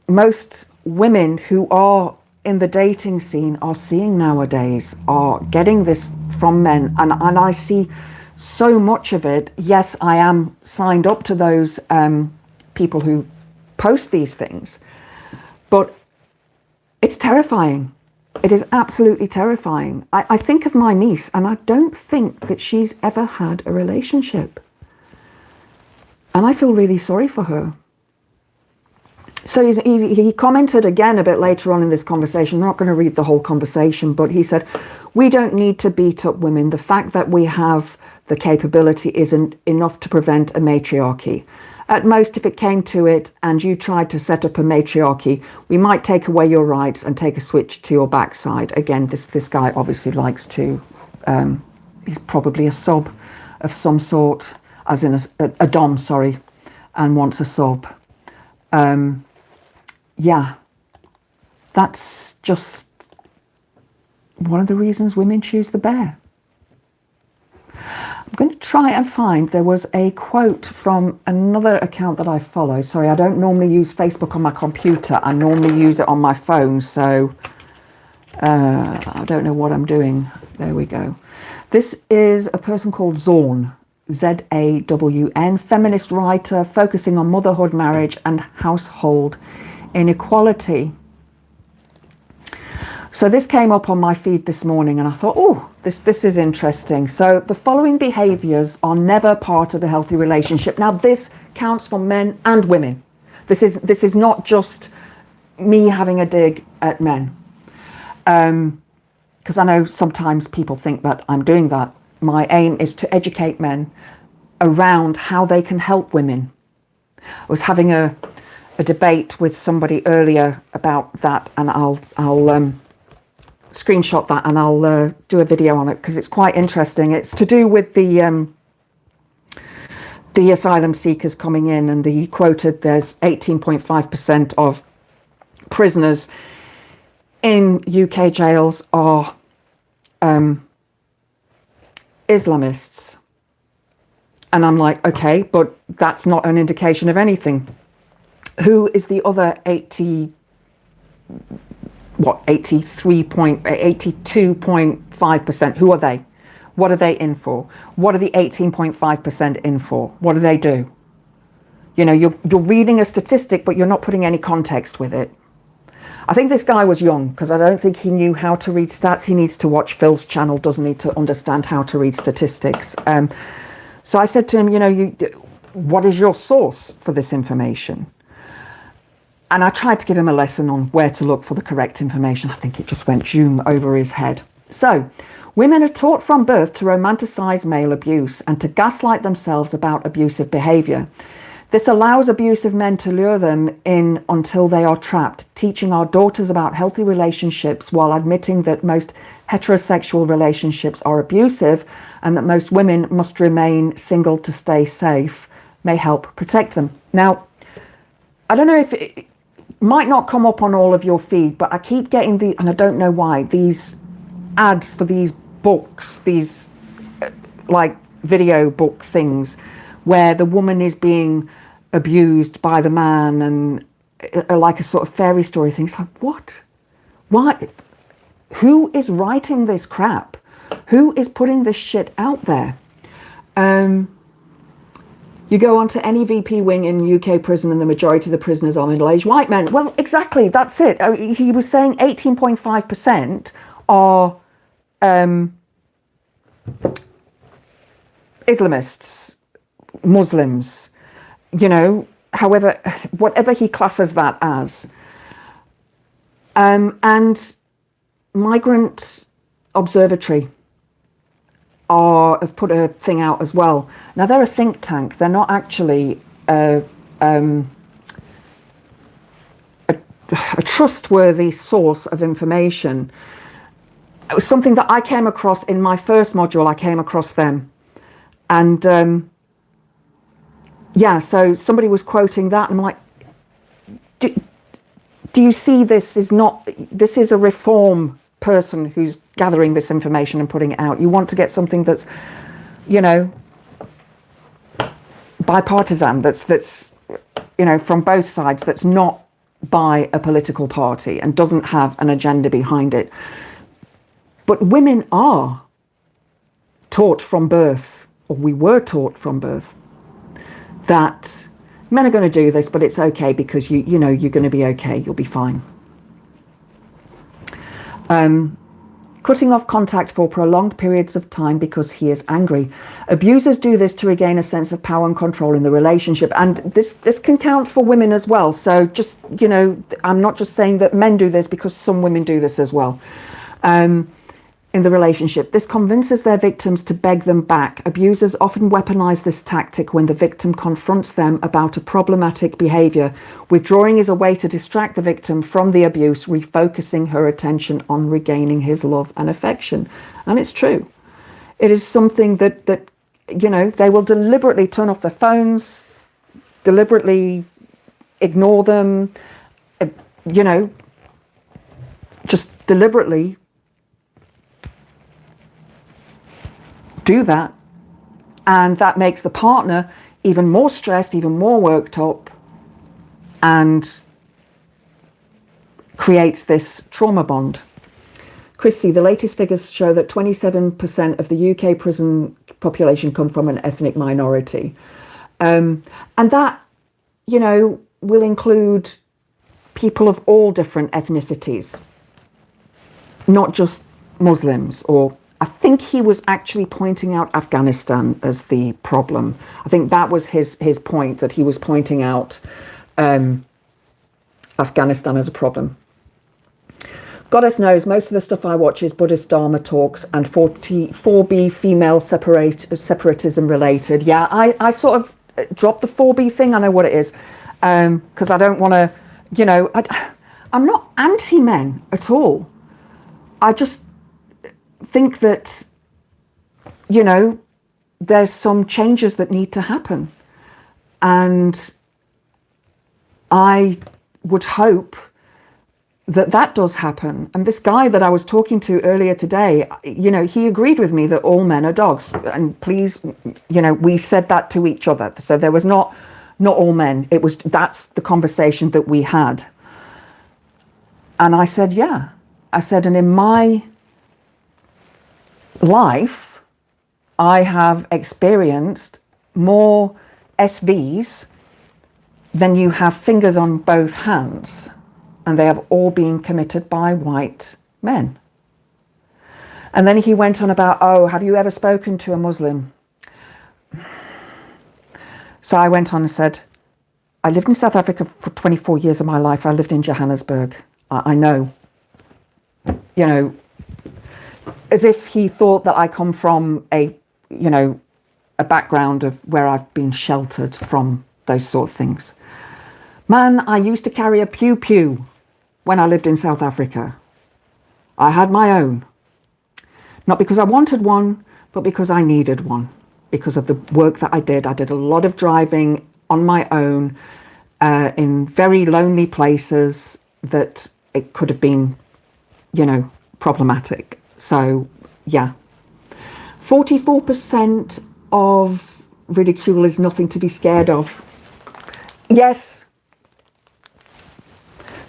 Speaker 1: most women who are in the dating scene are seeing nowadays, are getting this from men, and I see so much of it. Yes, I am signed up to those people who post these things, but it's terrifying. It is absolutely terrifying. I think of my niece, and I don't think that she's ever had a relationship, and I feel really sorry for her. So he commented again a bit later on in this conversation. I'm not going to read the whole conversation, but he said, "We don't need to beat up women. The fact that we have the capability isn't enough to prevent a matriarchy. At most, if it came to it and you tried to set up a matriarchy, we might take away your rights and take a switch to your backside." Again, this guy obviously likes to, he's probably a sub of some sort, as in a dom, sorry, and wants a sub. Yeah, that's just one of the reasons women choose the bear. I'm going to try and find, there was a quote from another account that I follow. Sorry, I don't normally use Facebook on my computer. I normally use it on my phone, so I don't know what I'm doing. There we go. This is a person called Zawn, Z-A-W-N, feminist writer focusing on motherhood, marriage, and household inequality. So this came up on my feed this morning, and I thought, oh, this is interesting. So the following behaviours are never part of a healthy relationship. Now this counts for men and women. This is not just me having a dig at men, because I know sometimes people think that I'm doing that. My aim is to educate men around how they can help women. I was having a debate with somebody earlier about that, and I'll screenshot that and I'll do a video on it because it's quite interesting. It's to do with the asylum seekers coming in, and he quoted there's 18.5% of prisoners in UK jails are Islamists. And I'm like, okay, but that's not an indication of anything. Who is the other 82.5%? Who are they? What are they in for? What are the 18.5% in for? What do they do? You know, you're reading a statistic, but you're not putting any context with it. I think this guy was young, because I don't think he knew how to read stats. He needs to watch Phil's channel, doesn't he, to understand how to read statistics. So I said to him, you know, what is your source for this information? And I tried to give him a lesson on where to look for the correct information. I think it just went zoom over his head. So, women are taught from birth to romanticize male abuse and to gaslight themselves about abusive behavior. This allows abusive men to lure them in until they are trapped, teaching our daughters about healthy relationships while admitting that most heterosexual relationships are abusive and that most women must remain single to stay safe, may help protect them. Now, I don't know if it might not come up on all of your feed, but I keep getting and I don't know why, these ads for these books, these like video book things, where the woman is being abused by the man, and like a sort of fairy story thing. It's like, what? Why? Who is writing this crap? Who is putting this shit out there? You go onto any VP wing in UK prison and the majority of the prisoners are middle-aged white men. Well, exactly, that's it. He was saying 18.5% are Islamists, Muslims, you know, however, whatever he classes that as. And Migrant Observatory have put a thing out as well. Now, they're a think tank. They're not actually a trustworthy source of information. It was something that I came across in my first module. I came across them. And yeah, so somebody was quoting that, and I'm like, do, do you see this is not, this is a reform person who's gathering this information and putting it out. You want to get something that's, you know, bipartisan, that's you know, from both sides, that's not by a political party and doesn't have an agenda behind it. But women are taught from birth, or we were taught from birth, that men are going to do this, but it's okay because you know you're going to be okay, you'll be fine. Cutting off contact for prolonged periods of time because he is angry. Abusers do this to regain a sense of power and control in the relationship. And this can count for women as well. So just, you know, I'm not just saying that men do this, because some women do this as well. In the relationship, this convinces their victims to beg them back. Abusers often weaponize this tactic when the victim confronts them about a problematic behavior. Withdrawing is a way to distract the victim from the abuse, refocusing her attention on regaining his love and affection. And it's true. It is something that you know, they will deliberately turn off their phones, deliberately ignore them, you know, just deliberately do that, and that makes the partner even more stressed, even more worked up, and creates this trauma bond. Chrissy, the latest figures show that 27% of the UK prison population come from an ethnic minority, and that, you know, will include people of all different ethnicities, not just Muslims. Or I think he was actually pointing out Afghanistan as the problem. I think that was his point, that he was pointing out Afghanistan as a problem. Goddess knows most of the stuff I watch is Buddhist Dharma talks and 4B female separatism related. Yeah, I sort of dropped the 4B thing. I know what it is, because I don't want to, you know, I'm not anti-men at all. I just think that, you know, there's some changes that need to happen, and I would hope that that does happen. And this guy that I was talking to earlier today, you know, he agreed with me that all men are dogs. And please, you know, we said that to each other. So there was not all men. It was, that's the conversation that we had. And I said, yeah. I said, and in my life, I have experienced more SVs than you have fingers on both hands. And they have all been committed by white men. And then he went on about, oh, have you ever spoken to a Muslim? So I went on and said, I lived in South Africa for 24 years of my life. I lived in Johannesburg. I know. You know, as if he thought that I come from a, you know, a background of where I've been sheltered from those sort of things. Man, I used to carry a pew-pew when I lived in South Africa. I had my own. Not because I wanted one, but because I needed one. Because of the work that I did. I did a lot of driving on my own in very lonely places that it could have been, you know, problematic. So, yeah. 44% of ridicule is nothing to be scared of. Yes.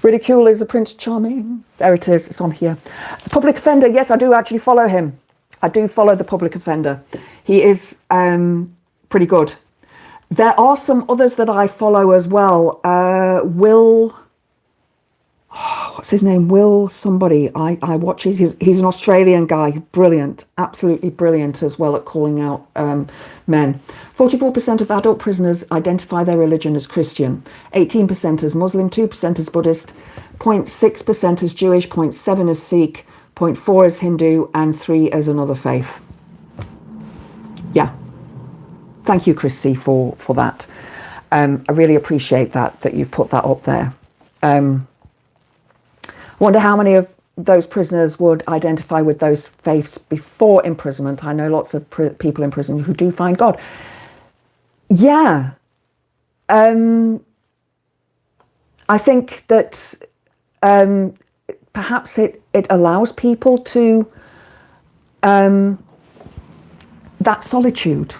Speaker 1: Ridicule is the Prince Charming. There it is. It's on here. The public offender. Yes, I do actually follow him. I do follow the public offender. He is pretty good. There are some others that I follow as well. Will, what's his name? Will somebody. I watch his. He's an Australian guy. Brilliant. Absolutely brilliant as well at calling out men. 44% of adult prisoners identify their religion as Christian, 18% as Muslim, 2% as Buddhist, 0.6% as Jewish, 0.7% as Sikh, 0.4% as Hindu, and 3% as another faith. Yeah. Thank you, Chrissy, for that. I really appreciate that you've put that up there. I wonder how many of those prisoners would identify with those faiths before imprisonment. I know lots of people in prison who do find God. Yeah. I think that perhaps it allows people to that solitude,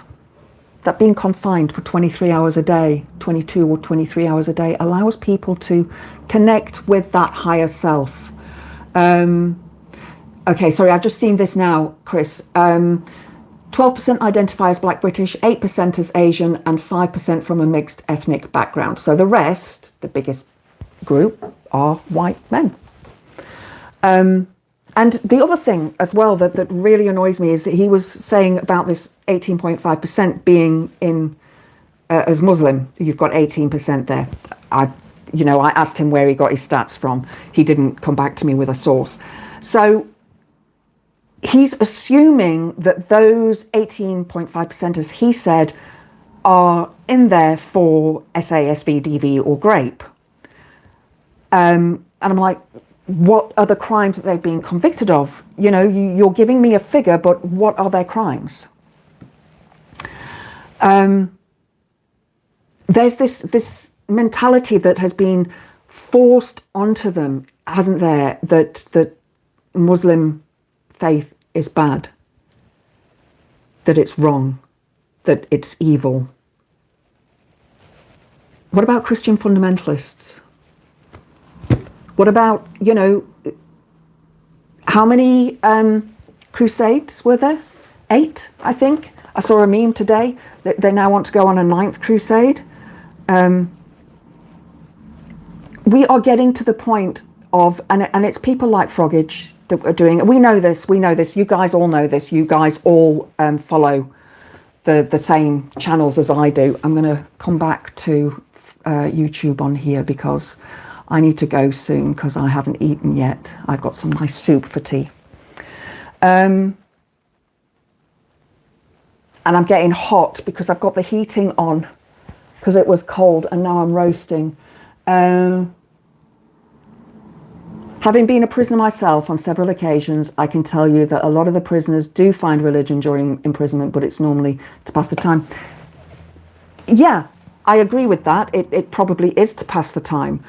Speaker 1: that being confined for 23 hours a day, 22 or 23 hours a day, allows people to connect with that higher self. Okay, sorry, I've just seen this now, Chris. 12% identify as Black British, 8% as Asian, and 5% from a mixed ethnic background. So the rest, the biggest group, are white men. And the other thing as well that really annoys me is that he was saying about this 18.5% being in as Muslim. You've got 18% there. I asked him where he got his stats from. He didn't come back to me with a source. So he's assuming that those 18.5%, as he said, are in there for SASV, DV, or grape. And I'm like, what are the crimes that they've been convicted of? You're giving me a figure, but what are their crimes? There's this mentality that has been forced onto them, hasn't there, that Muslim faith is bad, that it's wrong, that it's evil. What about Christian fundamentalists? What about, how many crusades were there? 8, I think. I saw a meme today that they now want to go on a 9th crusade. We are getting to the point of, and it's people like Froggage that are doing it. We know this. You guys all know this. You guys all follow the same channels as I do. I'm going to come back to YouTube on here because I need to go soon because I haven't eaten yet. I've got some nice soup for tea. And I'm getting hot because I've got the heating on because it was cold and now I'm roasting. Having been a prisoner myself on several occasions, I can tell you that a lot of the prisoners do find religion during imprisonment, but it's normally to pass the time. Yeah, I agree with that. It probably is to pass the time.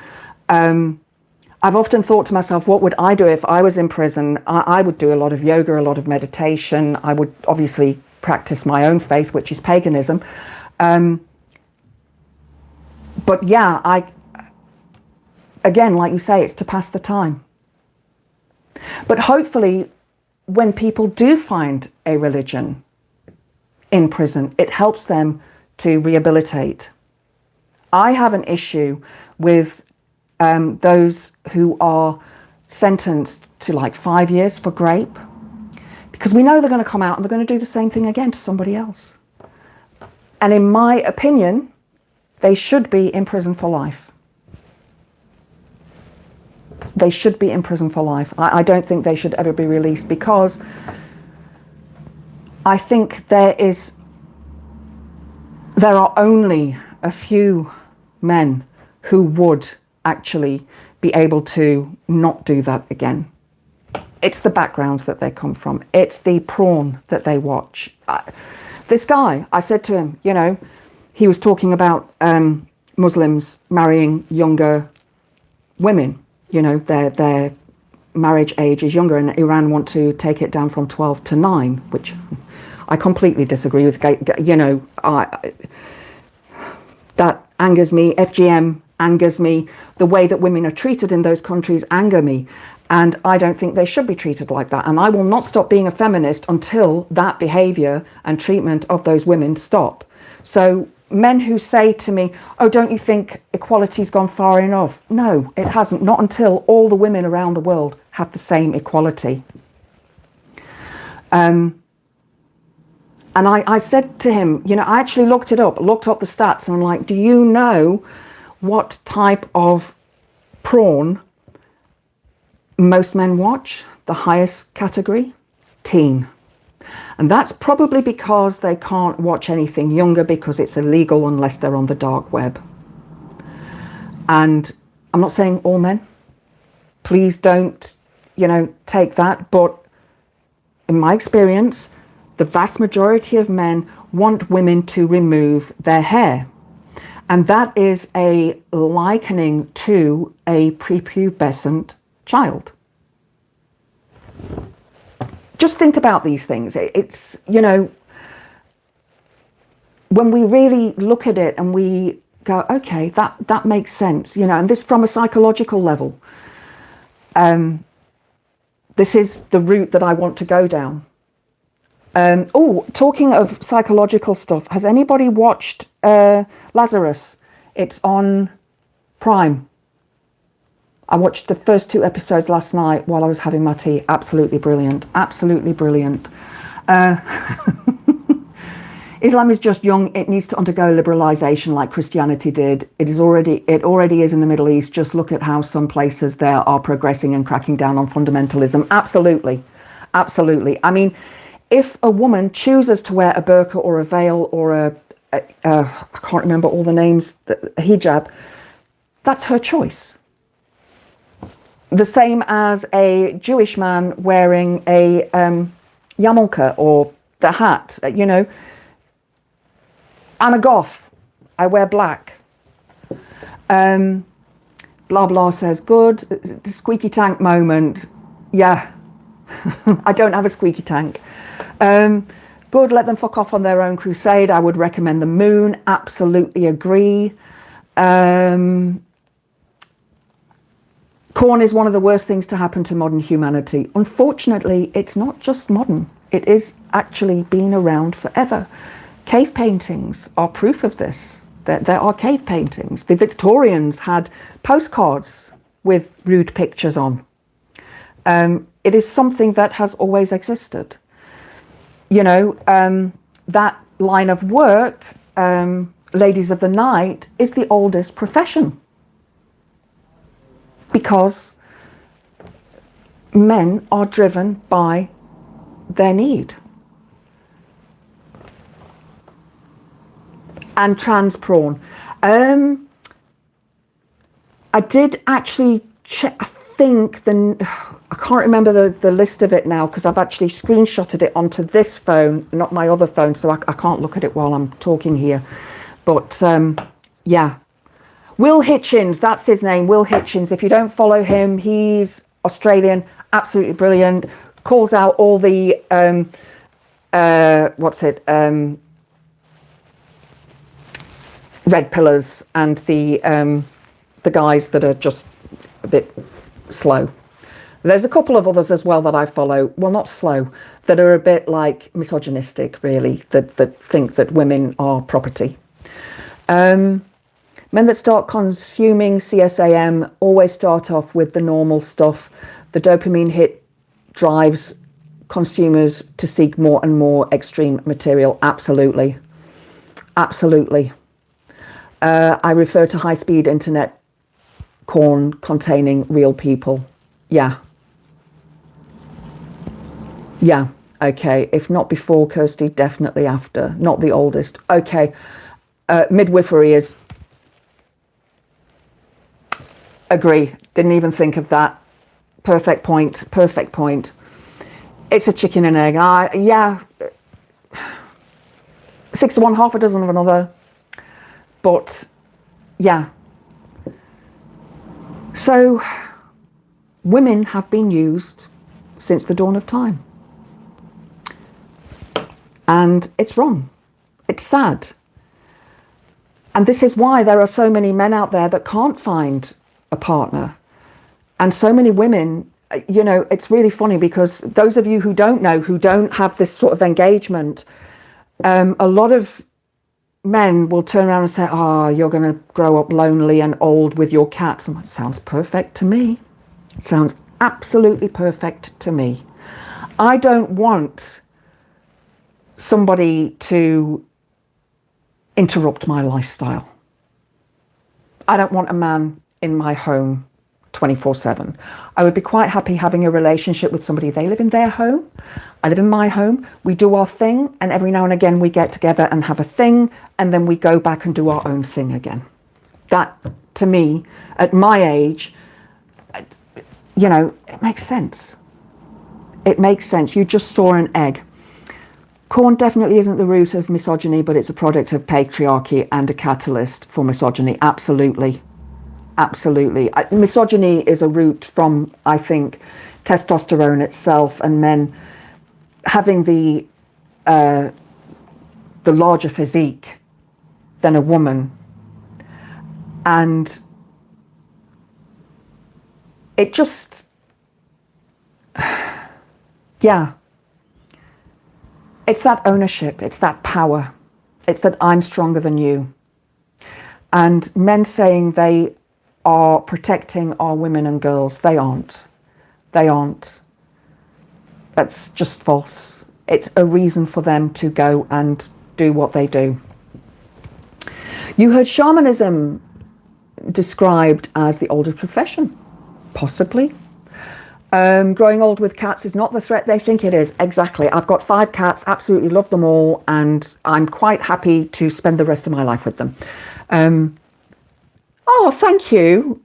Speaker 1: I've often thought to myself, what would I do if I was in prison? I would do a lot of yoga, a lot of meditation. I would obviously practice my own faith, which is paganism. But yeah, again, like you say, it's to pass the time. But hopefully, when people do find a religion in prison, it helps them to rehabilitate. I have an issue with those who are sentenced to like 5 years for grape, because we know they're going to come out and they're going to do the same thing again to somebody else. And in my opinion, they should be in prison for life. They should be in prison for life. I don't think they should ever be released, because I think there are only a few men who would actually be able to not do that again. It's the backgrounds that they come from. It's the porn that they watch. This guy, I said to him, he was talking about Muslims marrying younger women. Their marriage age is younger, and Iran want to take it down from 12 to 9, which I completely disagree with. That angers me. FGM angers me. The way that women are treated in those countries anger me. And I don't think they should be treated like that. And I will not stop being a feminist until that behaviour and treatment of those women stop. So men who say to me, oh, don't you think equality's gone far enough? No, it hasn't. Not until all the women around the world have the same equality. And I said to him, I actually looked up the stats, and I'm like, do you know what type of porn most men watch? The highest category? Teen. And that's probably because they can't watch anything younger, because it's illegal unless they're on the dark web. And I'm not saying all men. Please don't, take that. But in my experience, the vast majority of men want women to remove their hair. And that is a likening to a prepubescent child. Just think about these things. It's, you know, when we really look at it and we go, okay, that makes sense, you know, and this from a psychological level. This is the route that I want to go down. Oh, talking of psychological stuff, has anybody watched Lazarus? It's on Prime. I watched the first 2 episodes last night while I was having my tea. Absolutely brilliant. Absolutely brilliant. Islam is just young. It needs to undergo liberalization like Christianity did. It already is in the Middle East. Just look at how some places there are progressing and cracking down on fundamentalism. Absolutely. Absolutely. I mean, if a woman chooses to wear a burqa or a veil or I can't remember all the names, a hijab, that's her choice. The same as a Jewish man wearing a yarmulke or the hat, you know. I'm a goth. I wear black. Blah blah says, good. Squeaky tank moment. Yeah. I don't have a squeaky tank. Good, let them fuck off on their own crusade. I would recommend The Moon. Absolutely agree. Corn is one of the worst things to happen to modern humanity. Unfortunately, it's not just modern. It is actually been around forever. Cave paintings are proof of this. There are cave paintings. The Victorians had postcards with rude pictures on. It is something that has always existed. You know, that line of work, ladies of the night, is the oldest profession. Because men are driven by their need. And trans porn. I did actually check, I think, I can't remember the list of it now because I've actually screenshotted it onto this phone, not my other phone, so I can't look at it while I'm talking here. But yeah. Will Hitchens, that's his name, Will Hitchens. If you don't follow him, he's Australian, absolutely brilliant. Calls out all the, red pillars and the guys that are just a bit slow. There's a couple of others as well that I follow, well, not slow, that are a bit like misogynistic, really, that think that women are property. Men that start consuming CSAM always start off with the normal stuff. The dopamine hit drives consumers to seek more and more extreme material. Absolutely. Absolutely. I refer to high-speed internet porn containing real people. Yeah. Yeah. Okay. If not before, Kirsty, definitely after. Not the oldest. Okay. Midwifery is... Agree. Didn't even think of that. Perfect point. Perfect point. It's a chicken and egg. Yeah. 6 to 1, half a dozen of another. But yeah. So women have been used since the dawn of time. And it's wrong. It's sad. And this is why there are so many men out there that can't find a partner. And so many women, you know, it's really funny because those of you who don't know, who don't have this sort of engagement, a lot of men will turn around and say, you're going to grow up lonely and old with your cats. I'm like, sounds perfect to me. It sounds absolutely perfect to me. I don't want somebody to interrupt my lifestyle. I don't want a man in my home 24/7. I would be quite happy having a relationship with somebody. They live in their home, I live in my home, we do our thing, and every now and again we get together and have a thing, and then we go back and do our own thing again. That, to me, at my age, you know, it makes sense. It makes sense. You just saw an egg. Corn definitely isn't the root of misogyny, but it's a product of patriarchy and a catalyst for misogyny. Absolutely. Absolutely. Misogyny is a root from, I think, testosterone itself and men having the larger physique than a woman. And it just, yeah. It's that ownership, it's that power, it's that I'm stronger than you. And men saying they are protecting our women and girls, they aren't. They aren't. That's just false. It's a reason for them to go and do what they do. You heard shamanism described as the oldest profession, possibly. Growing old with cats is not the threat they think it is. Exactly. I've got 5 cats, absolutely love them all, and I'm quite happy to spend the rest of my life with them. Oh, thank you.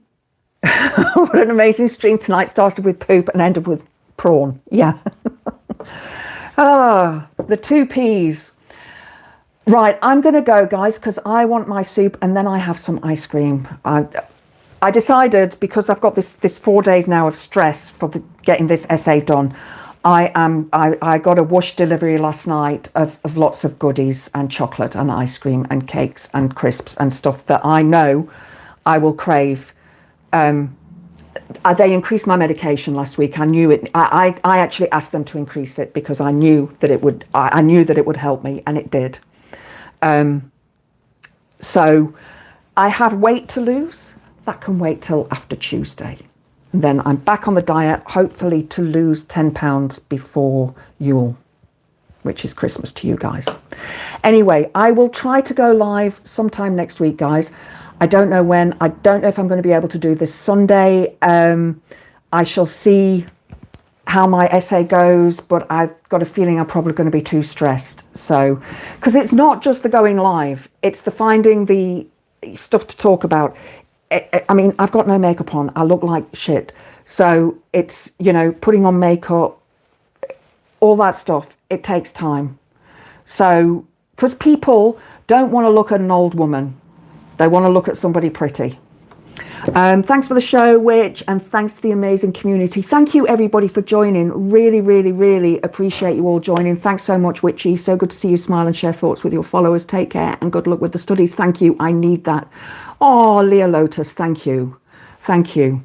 Speaker 1: What an amazing stream tonight. Started with poop and ended with prawn. Yeah. The 2 Ps. Right, I'm going to go, guys, because I want my soup and then I have some ice cream. I decided, because I've got this 4 days now of stress for getting this essay done, I got a whoosh delivery last night of lots of goodies and chocolate and ice cream and cakes and crisps and stuff that I know I will crave. They increased my medication last week. I knew it. I actually asked them to increase it because I knew that it would. I knew that it would help me, and it did. So I have weight to lose. That can wait till after Tuesday. And then I'm back on the diet, hopefully to lose 10 pounds before Yule, which is Christmas to you guys. Anyway, I will try to go live sometime next week, guys. I don't know when. I don't know if I'm going to be able to do this Sunday. I shall see how my essay goes, but I've got a feeling I'm probably going to be too stressed. So, because it's not just the going live, it's the finding the stuff to talk about. I mean, I've got no makeup on. I look like shit. So it's, you know, putting on makeup, all that stuff, it takes time. So, because people don't want to look at an old woman. They want to look at somebody pretty. Thanks for the show, Witch, and thanks to the amazing community. Thank you, everybody, for joining. Really, really, really appreciate you all joining. Thanks so much, Witchy. So good to see you smile and share thoughts with your followers. Take care and good luck with the studies. Thank you. I need that. Oh, Leah Lotus, thank you. Thank you.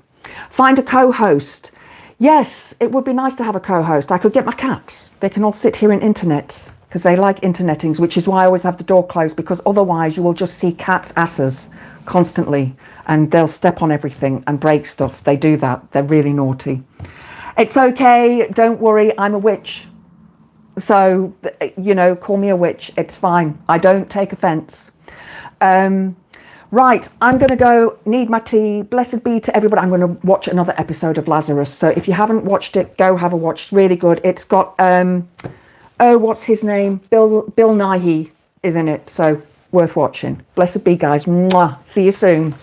Speaker 1: Find a co-host. Yes, it would be nice to have a co-host. I could get my cats. They can all sit here in internets because they like internetings, which is why I always have the door closed, because otherwise you will just see cats' asses constantly and they'll step on everything and break stuff. They do that. They're really naughty. It's okay. Don't worry. I'm a witch. So, you know, call me a witch. It's fine. I don't take offense. Right, I'm going to go need my tea. Blessed be to everybody. I'm going to watch another episode of Lazarus. So if you haven't watched it, go have a watch. It's really good. It's got, oh, what's his name? Bill Nighy is in it. So worth watching. Blessed be, guys. Mwah. See you soon.